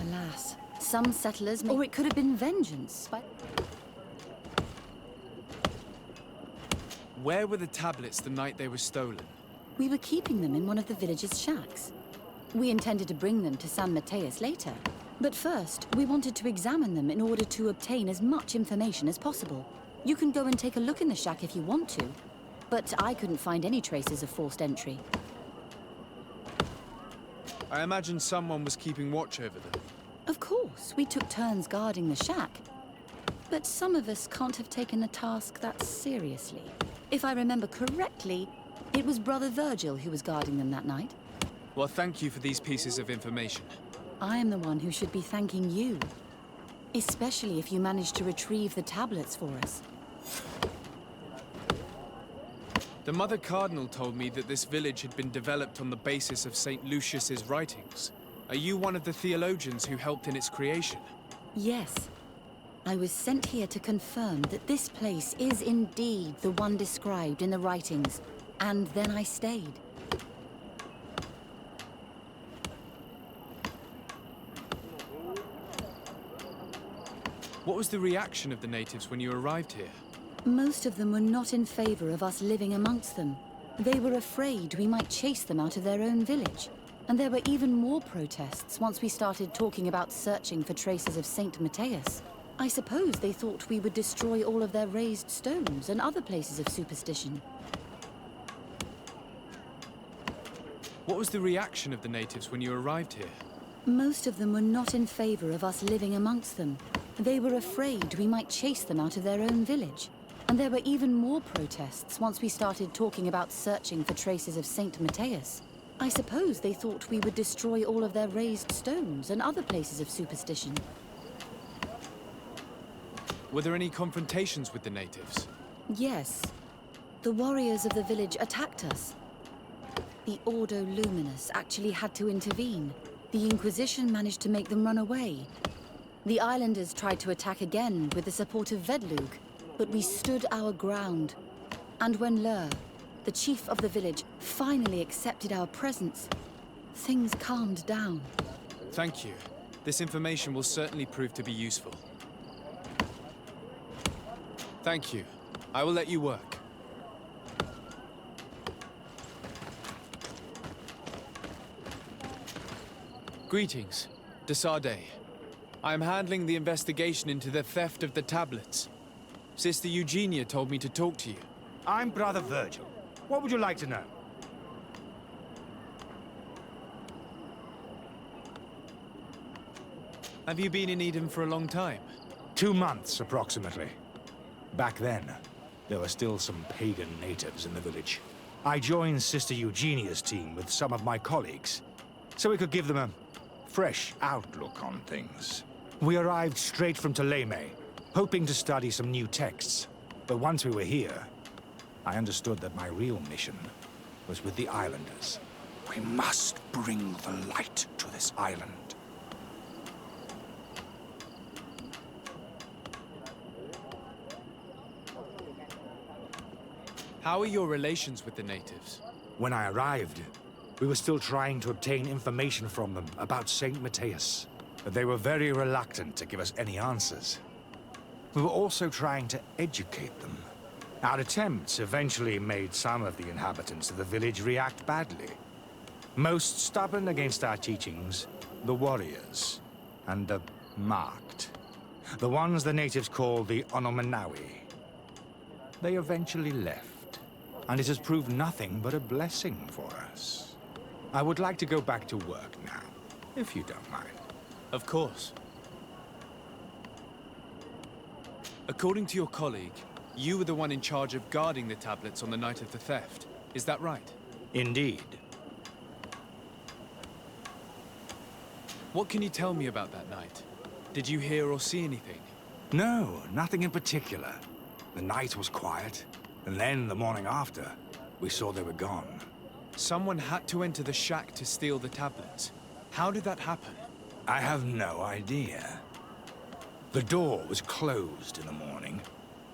Alas. Some settlers may... Or it could have been vengeance by... Where were the tablets the night they were stolen? We were keeping them in one of the village's shacks. We intended to bring them to San Matthias later. But first, we wanted to examine them in order to obtain as much information as possible. You can go and take a look in the shack if you want to. But I couldn't find any traces of forced entry. I imagine someone was keeping watch over them. Of course, we took turns guarding the shack. But some of us can't have taken the task that seriously. If I remember correctly, it was Brother Virgil who was guarding them that night. Well, thank you for these pieces of information. I am the one who should be thanking you. Especially if you managed to retrieve the tablets for us. The Mother Cardinal told me that this village had been developed on the basis of St. Lucius's writings. Are you one of the theologians who helped in its creation? Yes. I was sent here to confirm that this place is indeed the one described in the writings, and then I stayed. What was the reaction of the natives when you arrived here? Most of them were not in favor of us living amongst them. They were afraid we might chase them out of their own village. And there were even more protests once we started talking about searching for traces of Saint Matthias. I suppose they thought we would destroy all of their raised stones and other places of superstition. What was the reaction of the natives when you arrived here? Most of them were not in favor of us living amongst them. They were afraid we might chase them out of their own village. And there were even more protests once we started talking about searching for traces of Saint Matthias. I suppose they thought we would destroy all of their raised stones and other places of superstition. Were there any confrontations with the natives? Yes. The warriors of the village attacked us. The Ordo Luminous actually had to intervene. The Inquisition managed to make them run away. The islanders tried to attack again with the support of Vedlug, but we stood our ground. And when Lur, the chief of the village, finally accepted our presence, things calmed down. Thank you. This information will certainly prove to be useful. Thank you. I will let you work. Greetings, Desarde. I am handling the investigation into the theft of the tablets. Sister Eugenia told me to talk to you. I'm Brother Virgil. What would you like to know? Have you been in Eden for a long time? 2 months, approximately. Back then, there were still some pagan natives in the village. I joined Sister Eugenia's team with some of my colleagues, so we could give them a fresh outlook on things. We arrived straight from Ptolemy, hoping to study some new texts. But once we were here, I understood that my real mission was with the islanders. We must bring the light to this island. How are your relations with the natives? When I arrived, we were still trying to obtain information from them about Saint Matthias. But they were very reluctant to give us any answers. We were also trying to educate them. Our attempts eventually made some of the inhabitants of the village react badly. Most stubborn against our teachings, the warriors, and the marked. The ones the natives call the Onomanawi. They eventually left, and it has proved nothing but a blessing for us. I would like to go back to work now, if you don't mind. Of course. According to your colleague, you were the one in charge of guarding the tablets on the night of the theft. Is that right? Indeed. What can you tell me about that night? Did you hear or see anything? No, nothing in particular. The night was quiet, and then the morning after, we saw they were gone. Someone had to enter the shack to steal the tablets. How did that happen? I have no idea. The door was closed in the morning,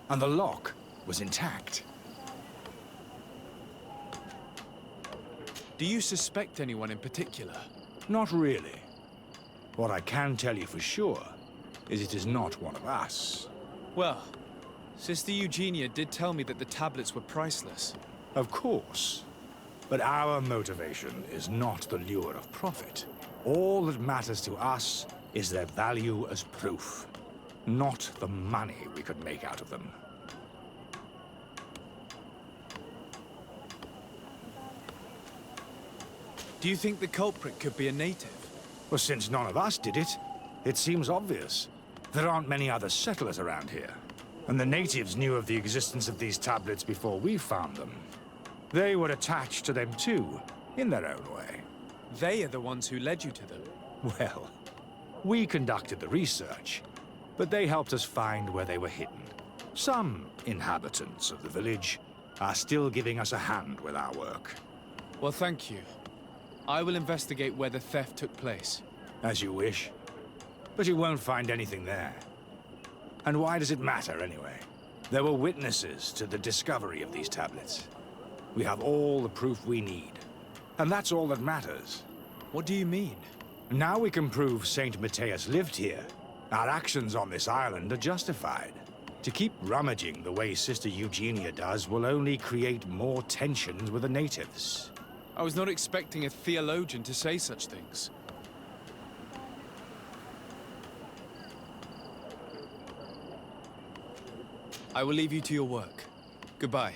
and the lock was intact. Do you suspect anyone in particular? Not really. What I can tell you for sure is it is not one of us. Well, Sister Eugenia did tell me that the tablets were priceless. Of course. But our motivation is not the lure of profit. All that matters to us is their value as proof, not the money we could make out of them. Do you think the culprit could be a native? Well, since none of us did it, it seems obvious. There aren't many other settlers around here. And the natives knew of the existence of these tablets before we found them. They were attached to them too, in their own way. They are the ones who led you to them. Well, we conducted the research, but they helped us find where they were hidden. Some inhabitants of the village are still giving us a hand with our work. Well, thank you. I will investigate where the theft took place. As you wish. But you won't find anything there. And why does it matter, anyway? There were witnesses to the discovery of these tablets. We have all the proof we need. And that's all that matters. What do you mean? Now we can prove Saint Matthias lived here. Our actions on this island are justified. To keep rummaging the way Sister Eugenia does will only create more tensions with the natives. I was not expecting a theologian to say such things. I will leave you to your work. Goodbye.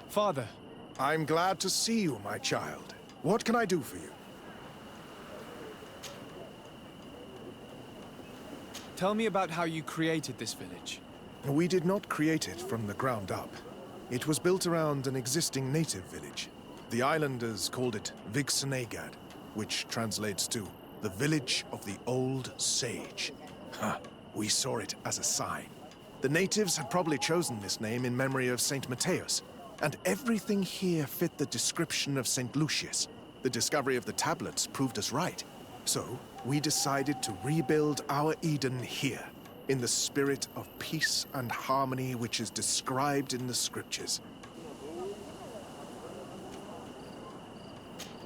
Father. I'm glad to see you, my child. What can I do for you? Tell me about how you created this village. We did not create it from the ground up. It was built around an existing native village. The islanders called it Vixenagad, which translates to the Village of the Old Sage. We saw it as a sign. The natives had probably chosen this name in memory of Saint Matthias, and everything here fit the description of St. Lucius. The discovery of the tablets proved us right. So, we decided to rebuild our Eden here, in the spirit of peace and harmony which is described in the scriptures.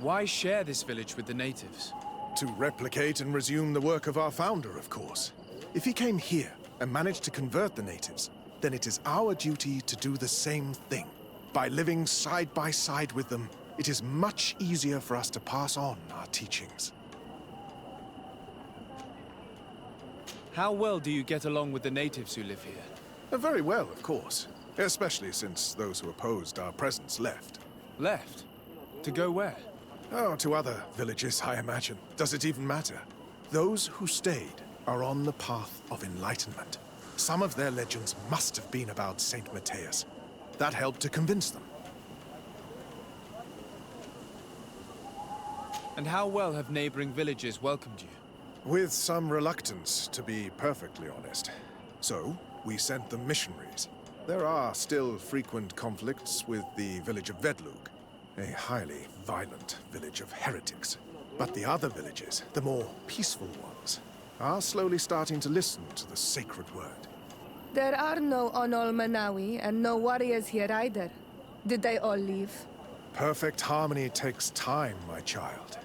Why share this village with the natives? To replicate and resume the work of our founder, of course. If he came here and managed to convert the natives, then it is our duty to do the same thing. By living side by side with them, it is much easier for us to pass on our teachings. How well do you get along with the natives who live here? Very well, of course. Especially since those who opposed our presence left. Left? To go where? Oh, to other villages, I imagine. Does it even matter? Those who stayed are on the path of enlightenment. Some of their legends must have been about Saint Matthias. That helped to convince them. And how well have neighboring villages welcomed you? With some reluctance, to be perfectly honest. So, we sent them missionaries. There are still frequent conflicts with the village of Vedlug, a highly violent village of heretics. But the other villages, the more peaceful ones, are slowly starting to listen to the sacred word. There are no Onol Manawi and no warriors here either. Did they all leave? Perfect harmony takes time, my child.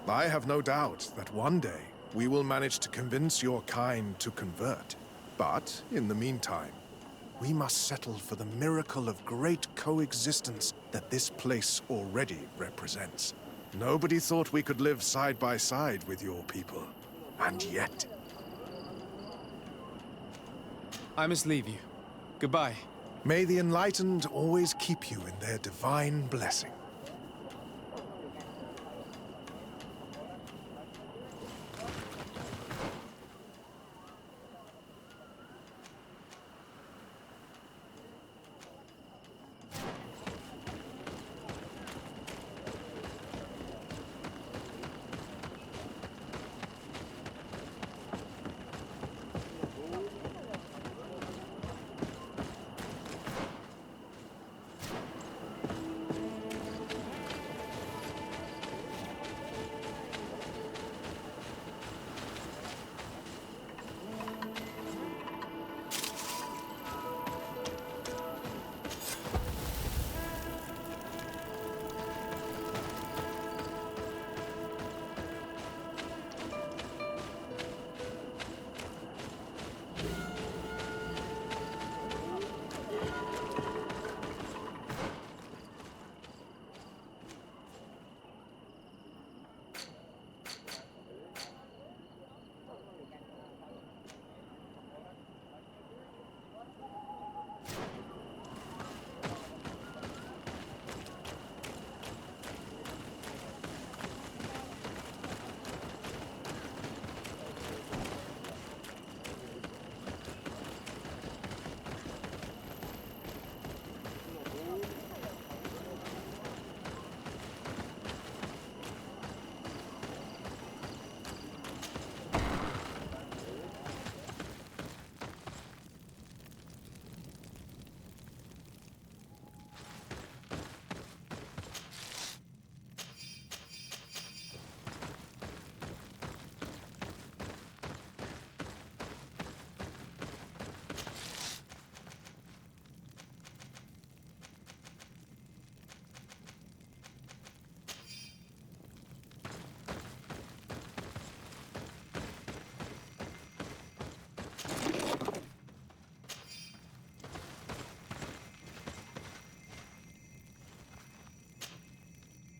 I have no doubt that one day we will manage to convince your kind to convert. But, in the meantime, we must settle for the miracle of great coexistence that this place already represents. Nobody thought we could live side by side with your people. And yet... I must leave you. Goodbye. May the enlightened always keep you in their divine blessing.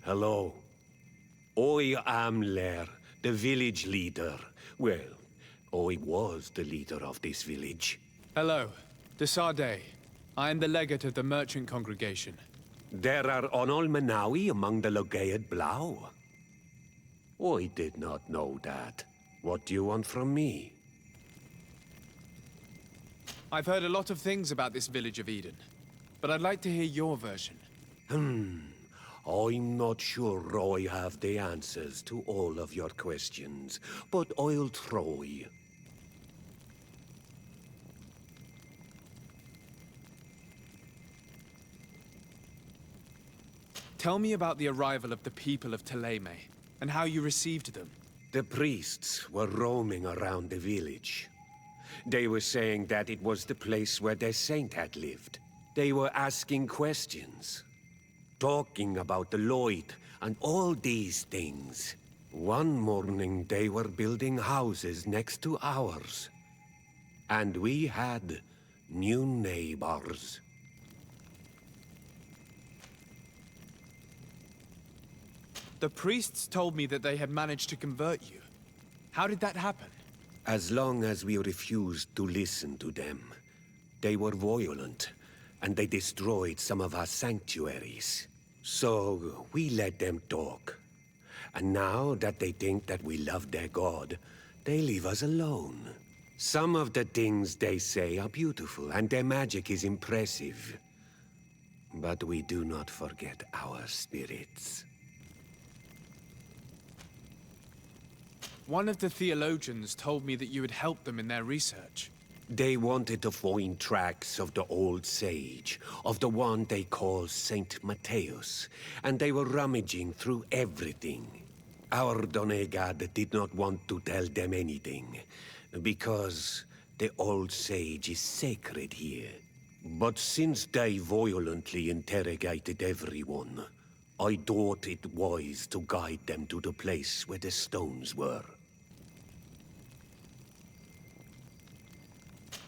Hello. I am Lair, the village leader. Well, I was the leader of this village. Hello. Desade. I am the legate of the merchant congregation. There are Onol Menawi among the Logead Blau. I did not know that. What do you want from me? I've heard a lot of things about this village of Eden, but I'd like to hear your version. I'm not sure I have the answers to all of your questions, but I'll try. Tell me about the arrival of the people of Teleme, and how you received them. The priests were roaming around the village. They were saying that it was the place where their saint had lived. They were asking questions, talking about the Lloyd and all these things. One morning they were building houses next to ours. And we had new neighbors. The priests told me that they had managed to convert you. How did that happen? As long as we refused to listen to them, they were violent, and they destroyed some of our sanctuaries. So we let them talk. And now that they think that we love their god, they leave us alone. Some of the things they say are beautiful, and their magic is impressive. But we do not forget our spirits. One of the theologians told me that you had helped them in their research. They wanted to find tracks of the old sage, of the one they call Saint Matthäus, and they were rummaging through everything. Our Donegad did not want to tell them anything, because the old sage is sacred here. But since they violently interrogated everyone, I thought it wise to guide them to the place where the stones were.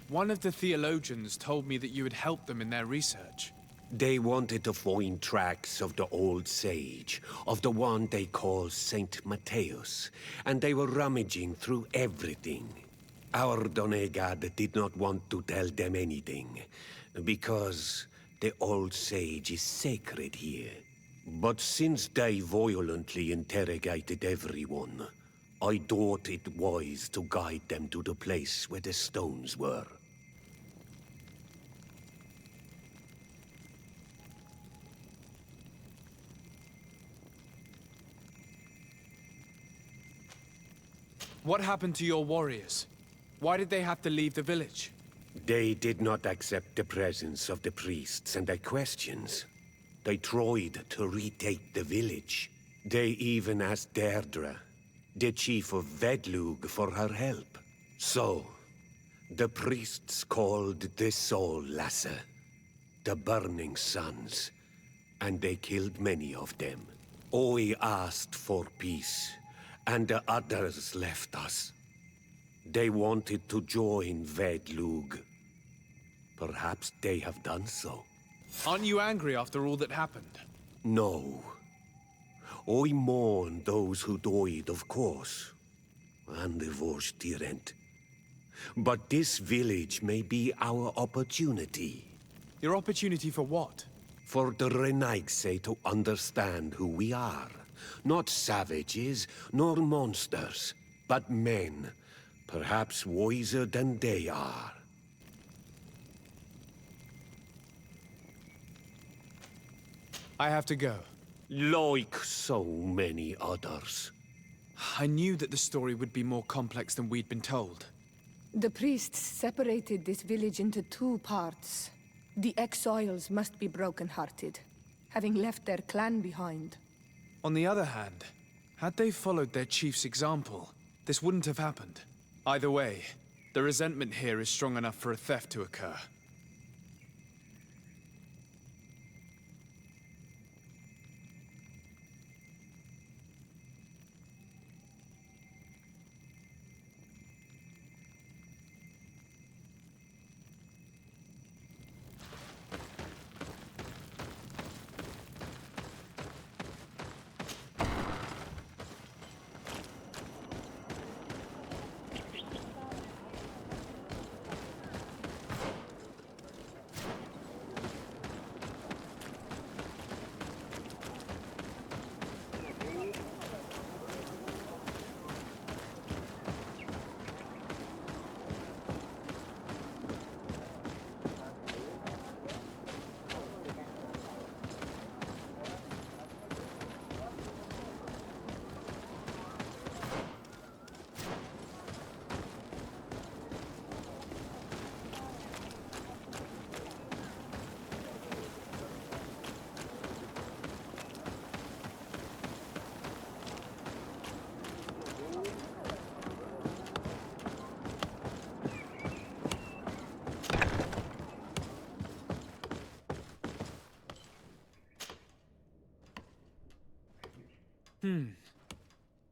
One of the theologians told me that you had helped them in their research. They wanted to find tracks of the old sage, of the one they call Saint Matthäus, and they were rummaging through everything. Our Donegad did not want to tell them anything, because the old sage is sacred here. But since they violently interrogated everyone, I thought it wise to guide them to the place where the stones were. What happened to your warriors? Why did they have to leave the village? They did not accept the presence of the priests and their questions. They tried to retake the village. They even asked Deirdre, the chief of Vedlug, for her help. So, the priests called the Soul Lasser, the Burning Suns, and they killed many of them. I asked for peace, and the others left us. They wanted to join Vedlug. Perhaps they have done so. Aren't you angry after all that happened? No. I mourn those who died, of course, and the Vorstyrent. But this village may be our opportunity. Your opportunity for what? For the Renaigse to understand who we are. Not savages, nor monsters, but men, perhaps wiser than they are. I have to go. Like so many others. I knew that the story would be more complex than we'd been told. The priests separated this village into two parts. The exiles must be broken-hearted, having left their clan behind. On the other hand, had they followed their chief's example, this wouldn't have happened. Either way, the resentment here is strong enough for a theft to occur.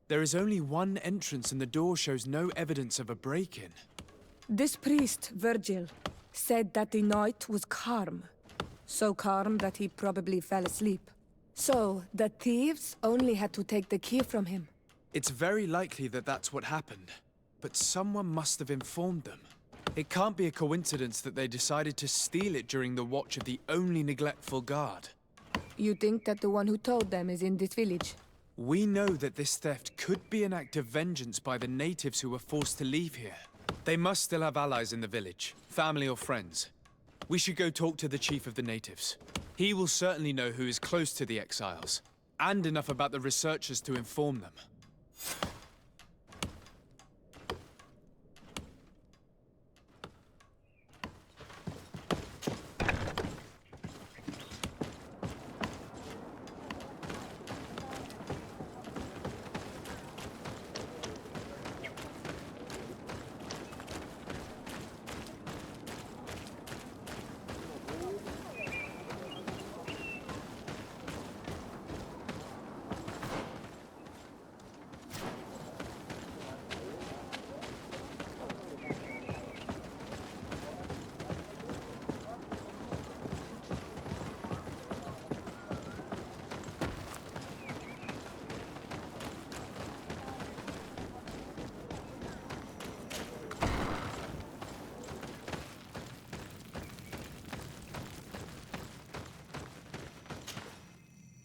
There is only one entrance and the door shows no evidence of a break-in. This priest, Virgil, said that the night was calm. So calm that he probably fell asleep. So, the thieves only had to take the key from him. It's very likely that that's what happened, but someone must have informed them. It can't be a coincidence that they decided to steal it during the watch of the only neglectful guard. You think that the one who told them is in this village? We know that this theft could be an act of vengeance by the natives who were forced to leave here. They must still have allies in the village, family or friends. We should go talk to the chief of the natives. He will certainly know who is close to the exiles, and enough about the researchers to inform them.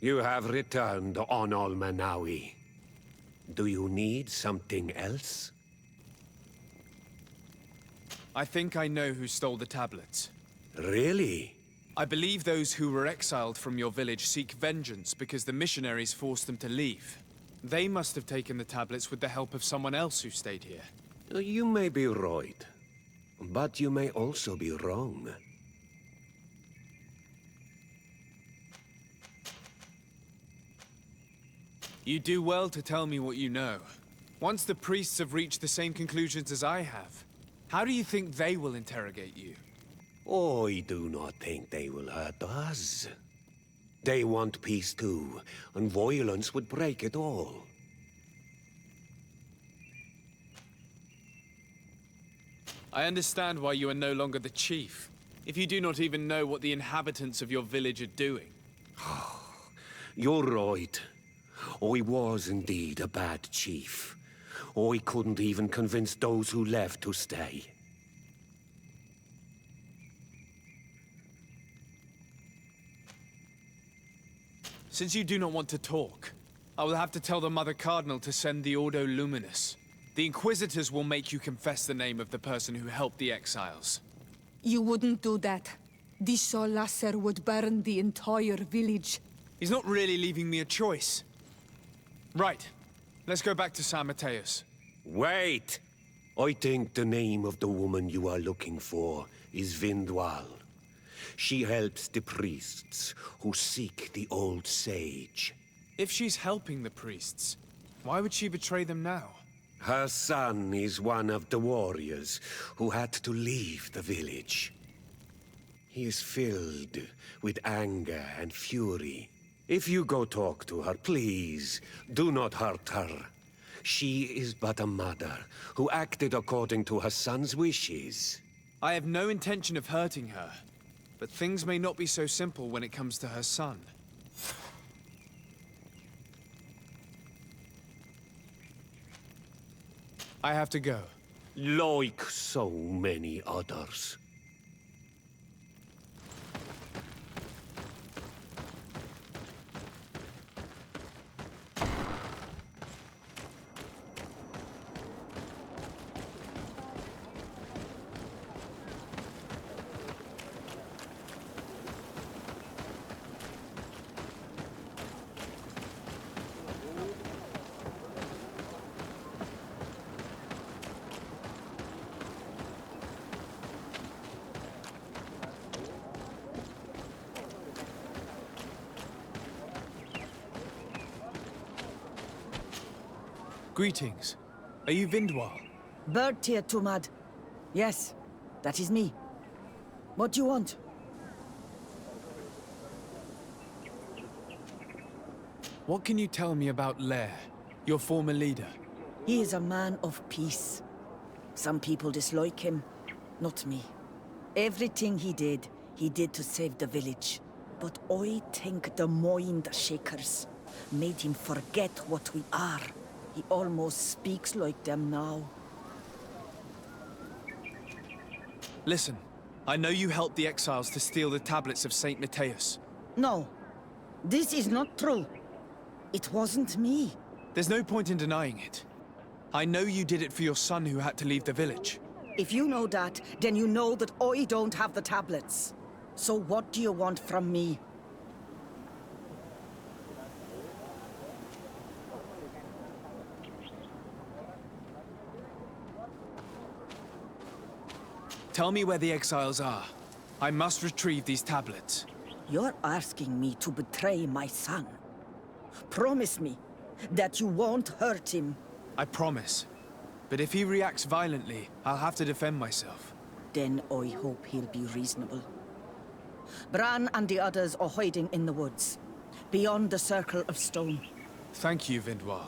You have returned on Manawi. Do you need something else? I think I know who stole the tablets. Really? I believe those who were exiled from your village seek vengeance because the missionaries forced them to leave. They must have taken the tablets with the help of someone else who stayed here. You may be right, but you may also be wrong. You do well to tell me what you know. Once the priests have reached the same conclusions as I have, how do you think they will interrogate you? I do not think they will hurt us. They want peace too, and violence would break it all. I understand why you are no longer the chief, if you do not even know what the inhabitants of your village are doing. You're right. I was indeed a bad chief. I couldn't even convince those who left to stay. Since you do not want to talk, I will have to tell the Mother Cardinal to send the Ordo Luminis. The Inquisitors will make you confess the name of the person who helped the exiles. You wouldn't do that. The Solasser would burn the entire village. He's not really leaving me a choice. Right. Let's go back to San Mateus. Wait! I think the name of the woman you are looking for is Vindwal. She helps the priests who seek the old sage. If she's helping the priests, why would she betray them now? Her son is one of the warriors who had to leave the village. He is filled with anger and fury. If you go talk to her, please, do not hurt her. She is but a mother who acted according to her son's wishes. I have no intention of hurting her, but things may not be so simple when it comes to her son. I have to go. Like so many others. Greetings. Are you Vindwal? Bertir Tumad. Yes, that is me. What do you want? What can you tell me about Lair, your former leader? He is a man of peace. Some people dislike him, not me. Everything he did to save the village. But I think the mind shakers made him forget what we are. He almost speaks like them now. Listen, I know you helped the exiles to steal the tablets of Saint Matthias. No, this is not true. It wasn't me. There's no point in denying it. I know you did it for your son who had to leave the village. If you know that, then you know that I don't have the tablets. So what do you want from me? Tell me where the exiles are. I must retrieve these tablets. You're asking me to betray my son. Promise me that you won't hurt him. I promise. But if he reacts violently, I'll have to defend myself. Then I hope he'll be reasonable. Bran and the others are hiding in the woods, beyond the circle of stone. Thank you, Vindwal.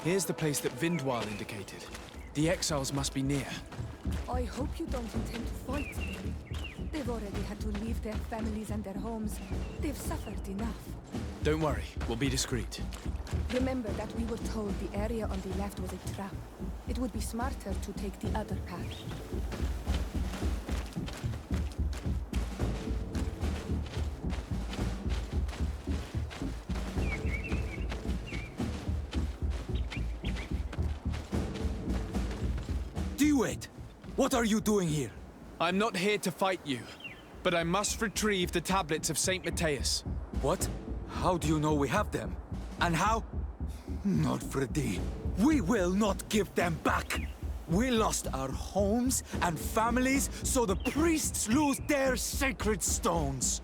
Here's the place that Vindwal indicated. The exiles must be near. I hope you don't intend to fight them. They've already had to leave their families and their homes. They've suffered enough. Don't worry, we'll be discreet. Remember that we were told the area on the left was a trap. It would be smarter to take the other path. Duet! What are you doing here? I'm not here to fight you, but I must retrieve the tablets of Saint Matthias. What? How do you know we have them? And how? Not Freddy. We will not give them back! We lost our homes and families, so the priests lose their sacred stones!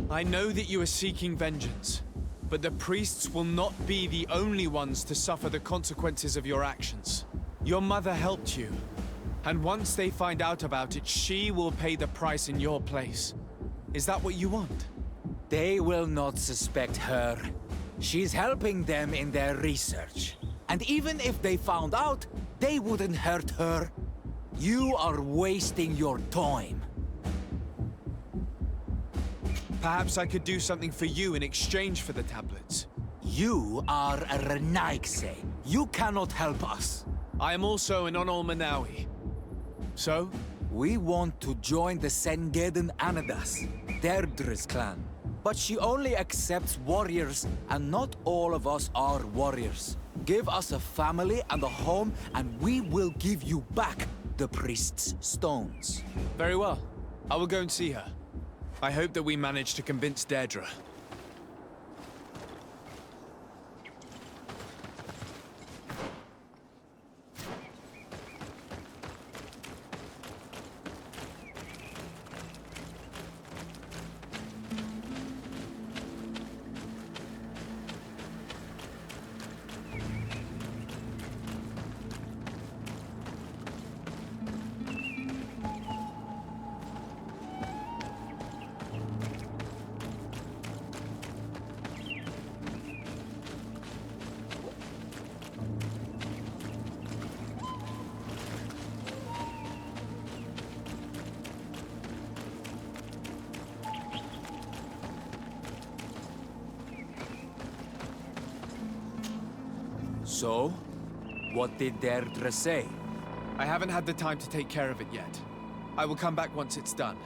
I know that you are seeking vengeance, but the priests will not be the only ones to suffer the consequences of your actions. Your mother helped you, and once they find out about it, she will pay the price in your place. Is that what you want? They will not suspect her. She's helping them in their research. And even if they found out, they wouldn't hurt her. You are wasting your time. Perhaps I could do something for you in exchange for the tablets. You are a Renaigse. You cannot help us. I am also an Onol Manawi. So? We want to join the Sengeden Anadas, Deirdre's clan. But she only accepts warriors, and not all of us are warriors. Give us a family and a home, and we will give you back the priest's stones. Very well. I will go and see her. I hope that we manage to convince Deirdre. So, what did Deirdre say? I haven't had the time to take care of it yet. I will come back once it's done.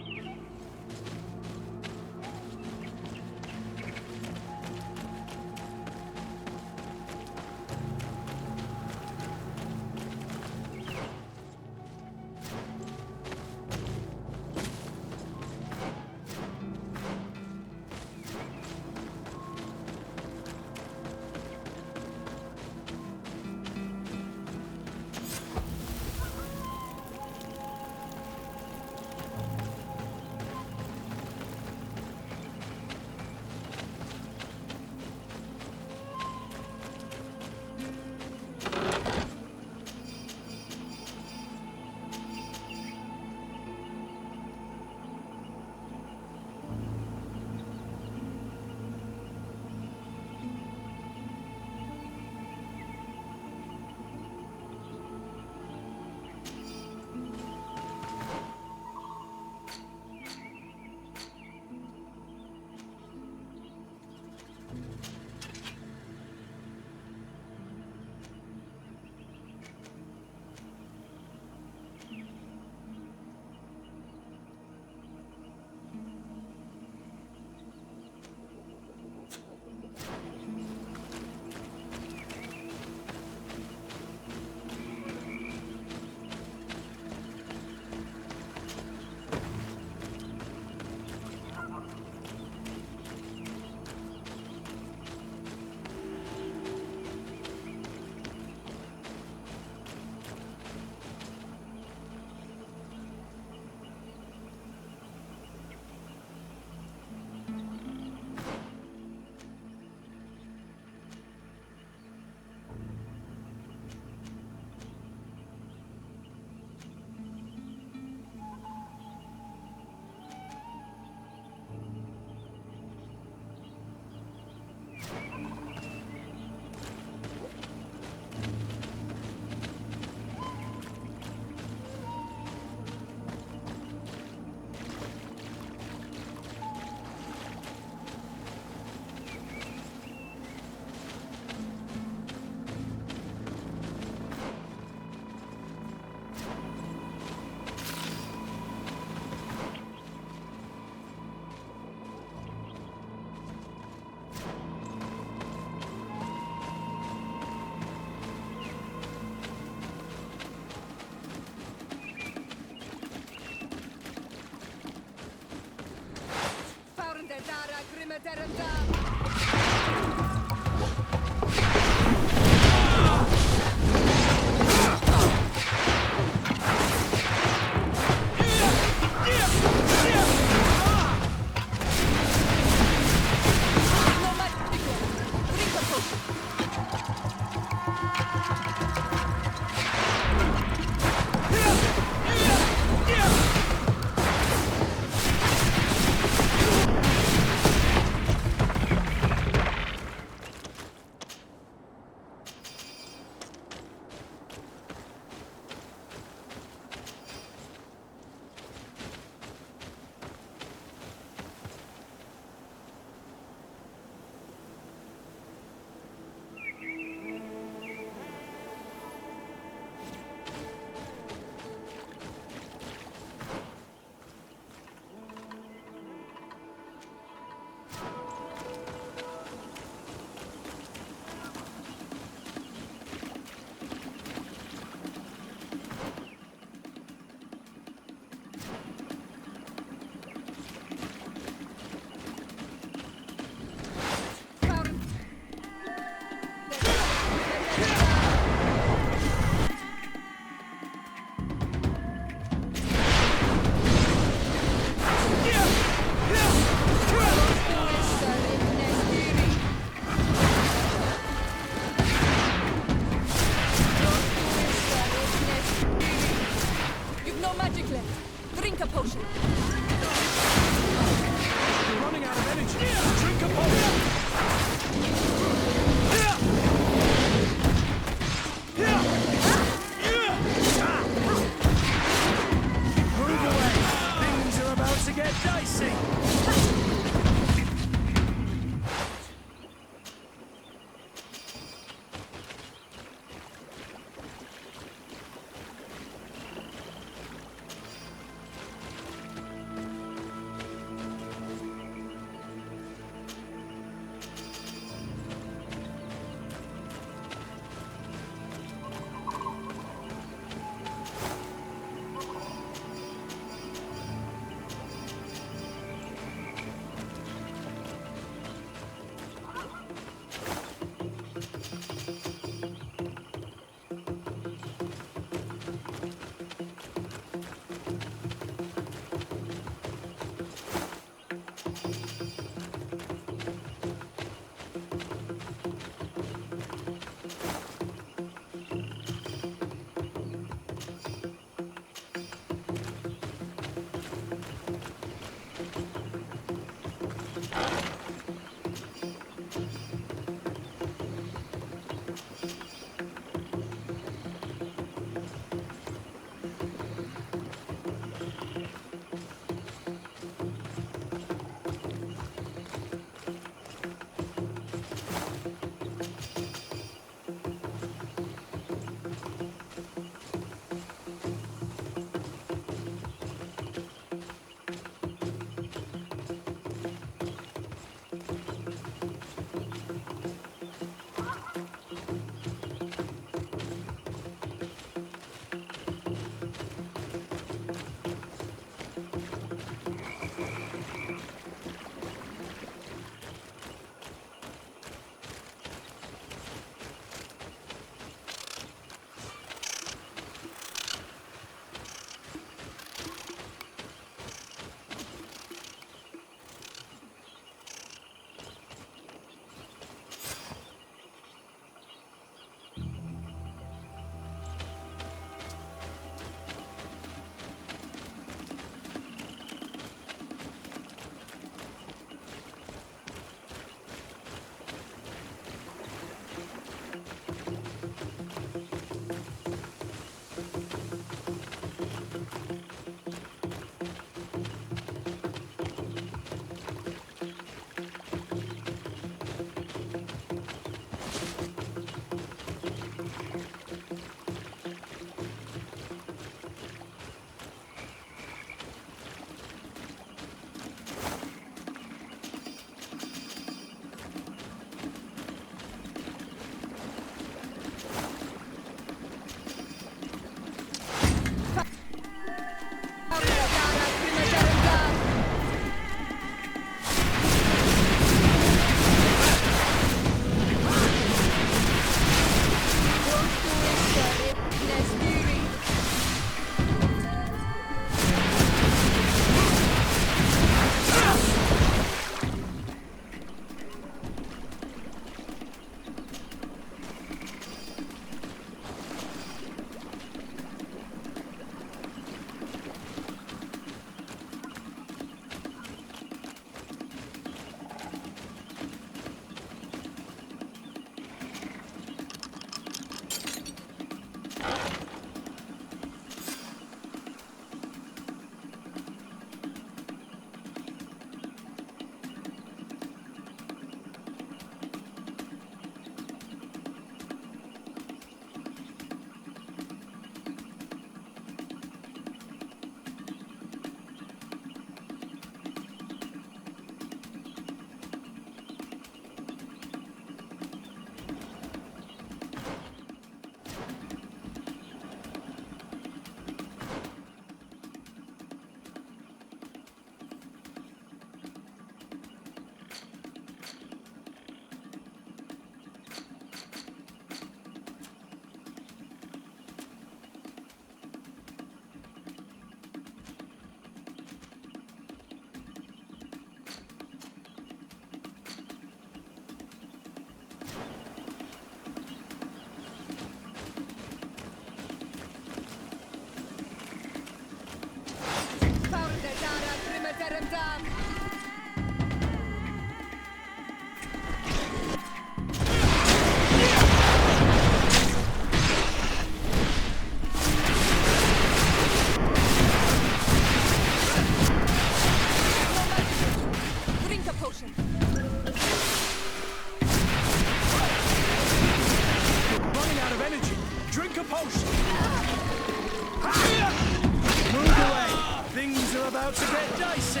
about to get dicey.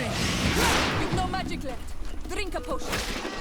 You've no magic left. Drink a potion.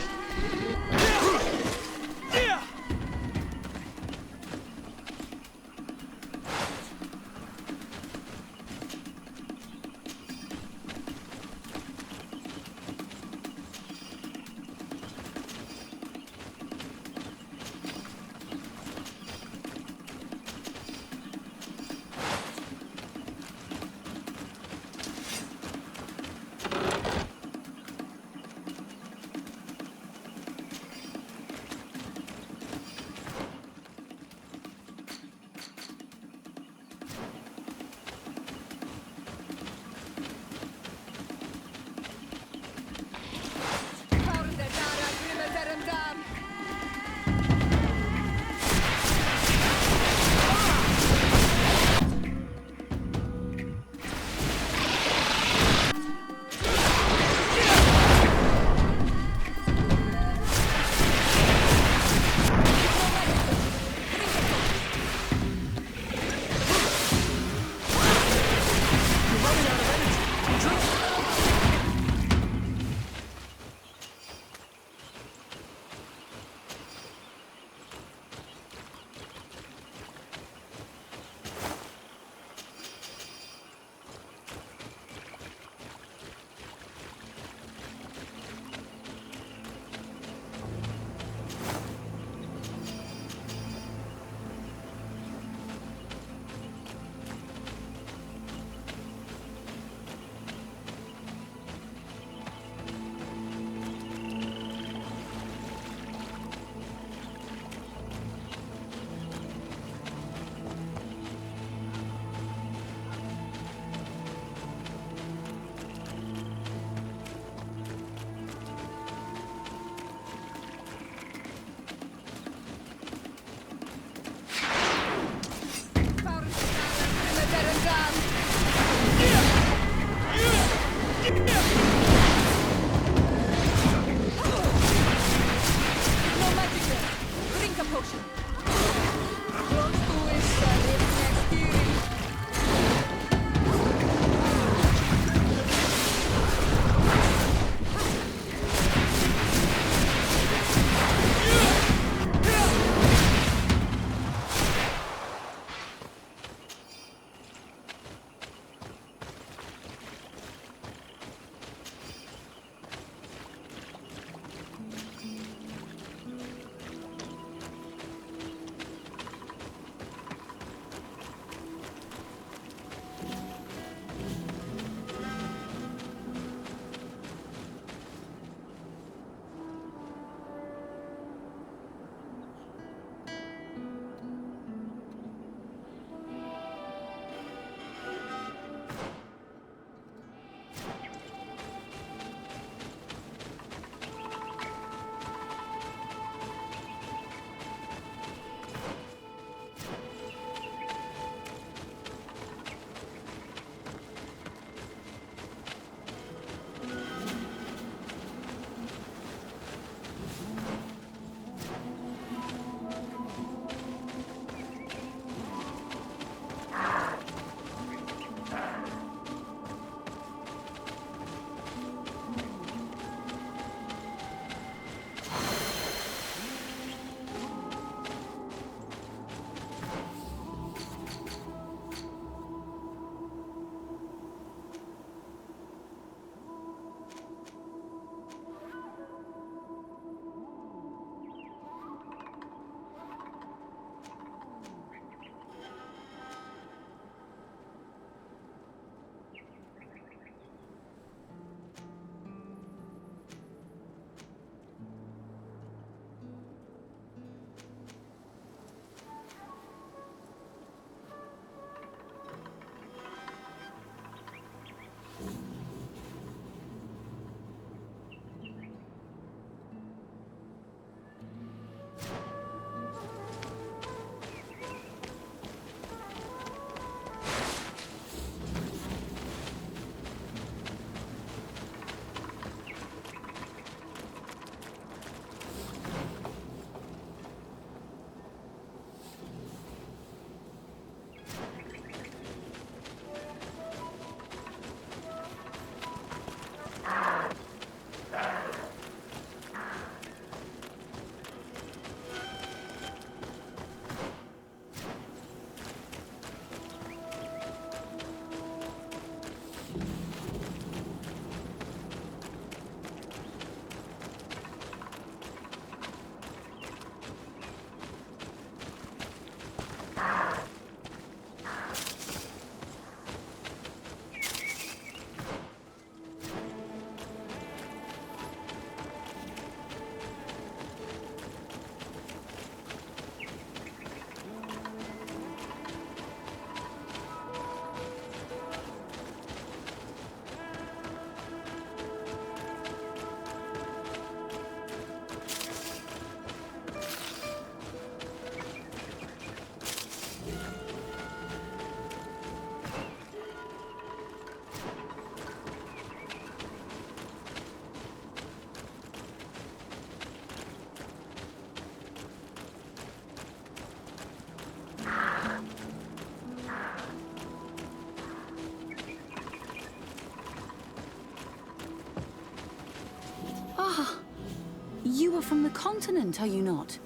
You are from the continent, are you not?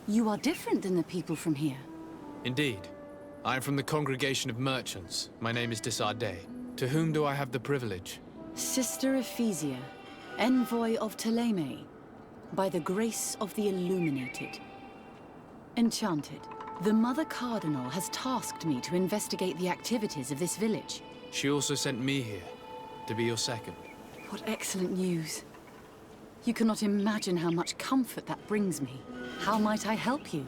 You are different than the people from here. Indeed. I am from the Congregation of Merchants. My name is Desardet. To whom do I have the privilege? Sister Ephesia, envoy of Ptolemy, by the grace of the Illuminated. Enchanted, the Mother Cardinal has tasked me to investigate the activities of this village. She also sent me here, to be your second. What excellent news. You cannot imagine how much comfort that brings me. How might I help you?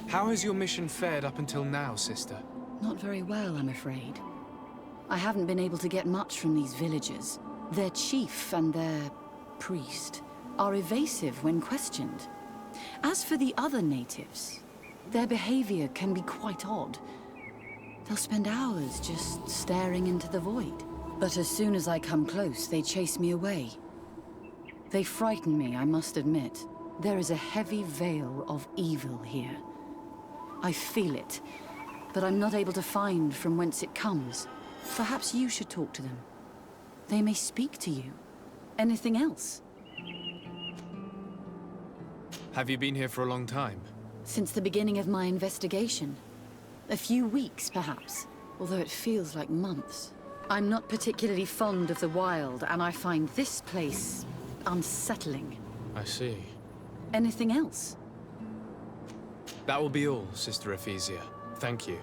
How has your mission fared up until now, sister? Not very well, I'm afraid. I haven't been able to get much from these villagers. Their chief and their priest are evasive when questioned. As for the other natives, their behavior can be quite odd. They'll spend hours just staring into the void. But as soon as I come close, they chase me away. They frighten me, I must admit. There is a heavy veil of evil here. I feel it, but I'm not able to find from whence it comes. Perhaps you should talk to them. They may speak to you. Anything else? Have you been here for a long time? Since the beginning of my investigation. A few weeks, perhaps, although it feels like months. I'm not particularly fond of the wild, and I find this place unsettling. I see. Anything else? That will be all, Sister Ephesia. Thank you.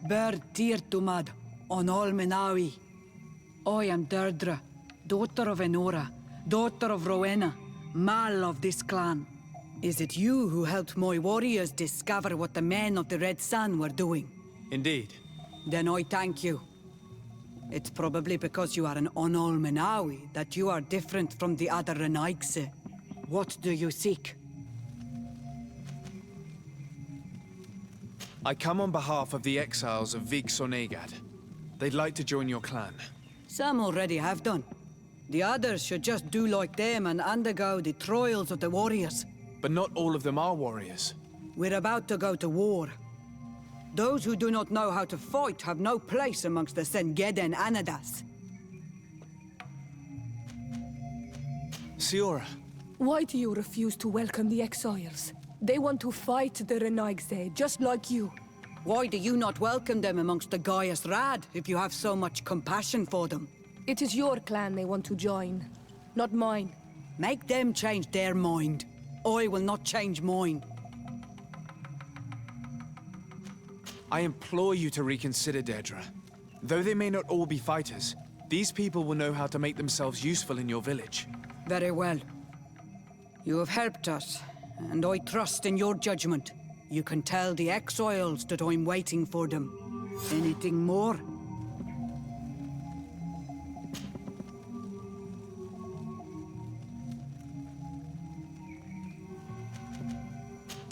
Ber Tirtumad, on all Menawi. I am Deirdre, daughter of Enora, daughter of Rowena, Mal of this clan. Is it you who helped my warriors discover what the men of the Red Sun were doing? Indeed. Then I thank you. It's probably because you are an Onol Menawi that you are different from the other Renaigse. What do you seek? I come on behalf of the exiles of Vig-Sonegad. They'd like to join your clan. Some already have done. The others should just do like them and undergo the trials of the warriors. But not all of them are warriors. We're about to go to war. Those who do not know how to fight have no place amongst the Sengeden Anadas. Siora. Why do you refuse to welcome the exiles? They want to fight the Renaigse, just like you. Why do you not welcome them amongst the Gaius Rad, if you have so much compassion for them? It is your clan they want to join, not mine. Make them change their mind. I will not change mine. I implore you to reconsider, Deirdre. Though they may not all be fighters, these people will know how to make themselves useful in your village. Very well. You have helped us, and I trust in your judgment. You can tell the exiles that I'm waiting for them. Anything more?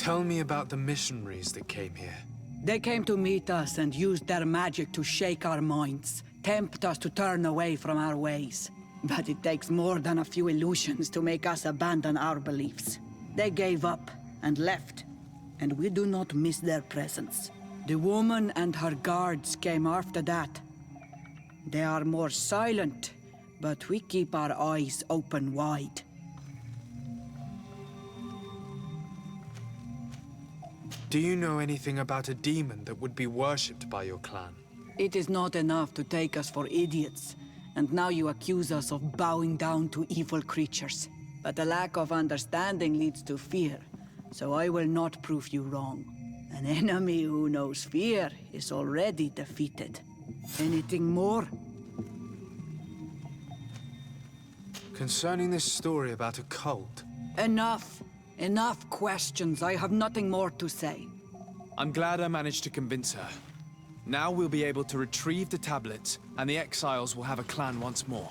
Tell me about the missionaries that came here. They came to meet us and used their magic to shake our minds, tempt us to turn away from our ways. But it takes more than a few illusions to make us abandon our beliefs. They gave up and left, and we do not miss their presence. The woman and her guards came after that. They are more silent, but we keep our eyes open wide. Do you know anything about a demon that would be worshipped by your clan? It is not enough to take us for idiots, and now you accuse us of bowing down to evil creatures. But a lack of understanding leads to fear, so I will not prove you wrong. An enemy who knows fear is already defeated. Anything more? Concerning this story about a cult... Enough! Enough questions. I have nothing more to say. I'm glad I managed to convince her. Now we'll be able to retrieve the tablets, and the exiles will have a clan once more.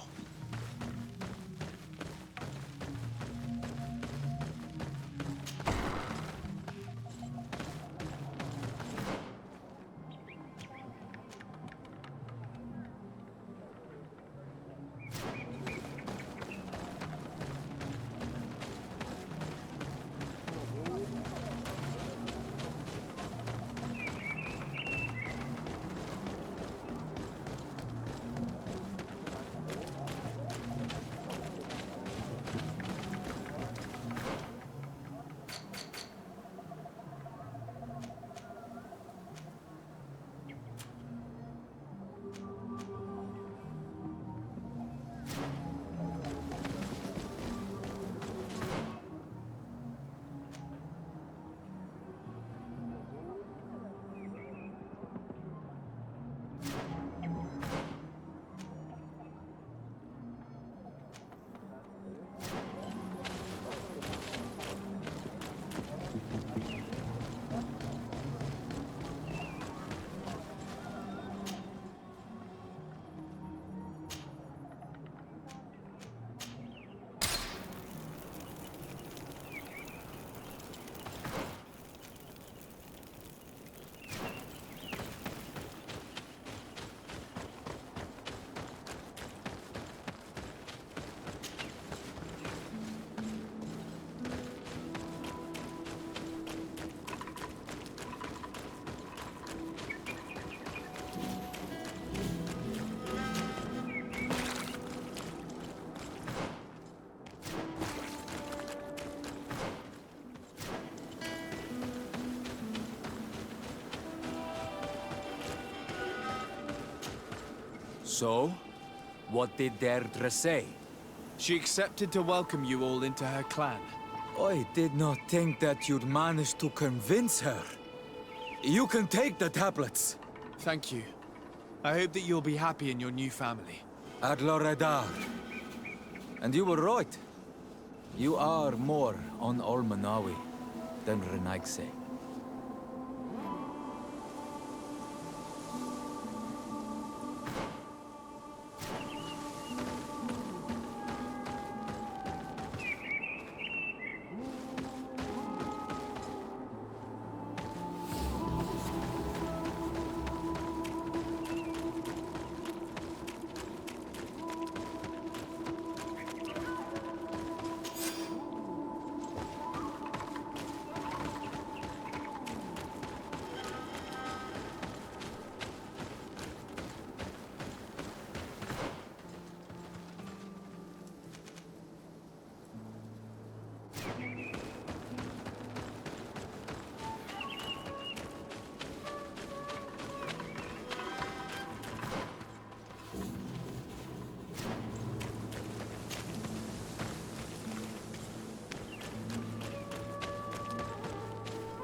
So, what did Deirdre say? She accepted to welcome you all into her clan. I did not think that you'd manage to convince her. You can take the tablets. Thank you. I hope that you'll be happy in your new family. Ad Loredar. And you were right. You are more on Olmanawi than Renaigse.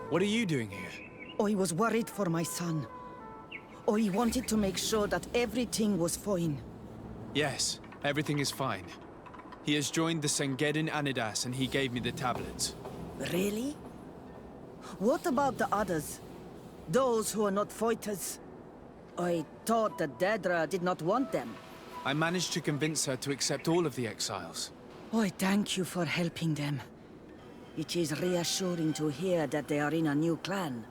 What are you doing here? I was worried for my son. I wanted to make sure that everything was fine. Yes, everything is fine. He has joined the Sengedin Anidas and he gave me the tablets. Really? What about the others? Those who are not fighters? I thought that Deirdre did not want them. I managed to convince her to accept all of the exiles. I thank you for helping them. It is reassuring to hear that they are in a new clan.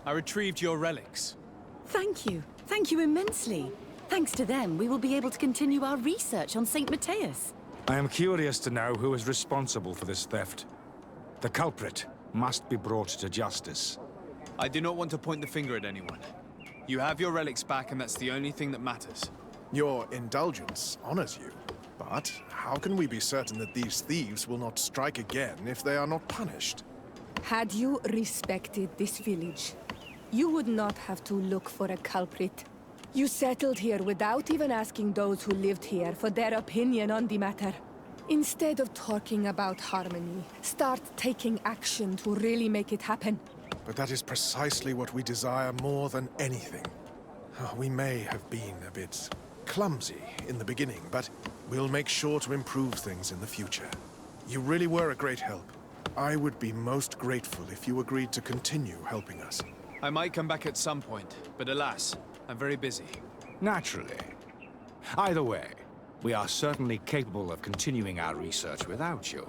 I retrieved your relics. Thank you. Thank you immensely. Thanks to them, we will be able to continue our research on St. Matthias. I am curious to know who is responsible for this theft. The culprit must be brought to justice. I do not want to point the finger at anyone. You have your relics back, and that's the only thing that matters. Your indulgence honors you. But how can we be certain that these thieves will not strike again if they are not punished? Had you respected this village, you would not have to look for a culprit. You settled here without even asking those who lived here for their opinion on the matter. Instead of talking about harmony, start taking action to really make it happen. But that is precisely what we desire more than anything. We may have been a bit clumsy in the beginning, but we'll make sure to improve things in the future. You really were a great help. I would be most grateful if you agreed to continue helping us. I might come back at some point, but alas, I'm very busy. Naturally. Either way, we are certainly capable of continuing our research without you.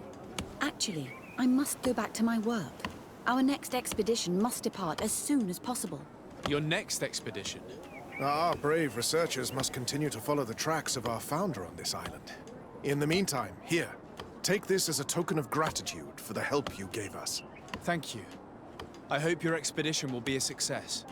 Actually, I must go back to my work. Our next expedition must depart as soon as possible. Your next expedition? Our brave researchers must continue to follow the tracks of our founder on this island. In the meantime, here, take this as a token of gratitude for the help you gave us. Thank you. I hope your expedition will be a success.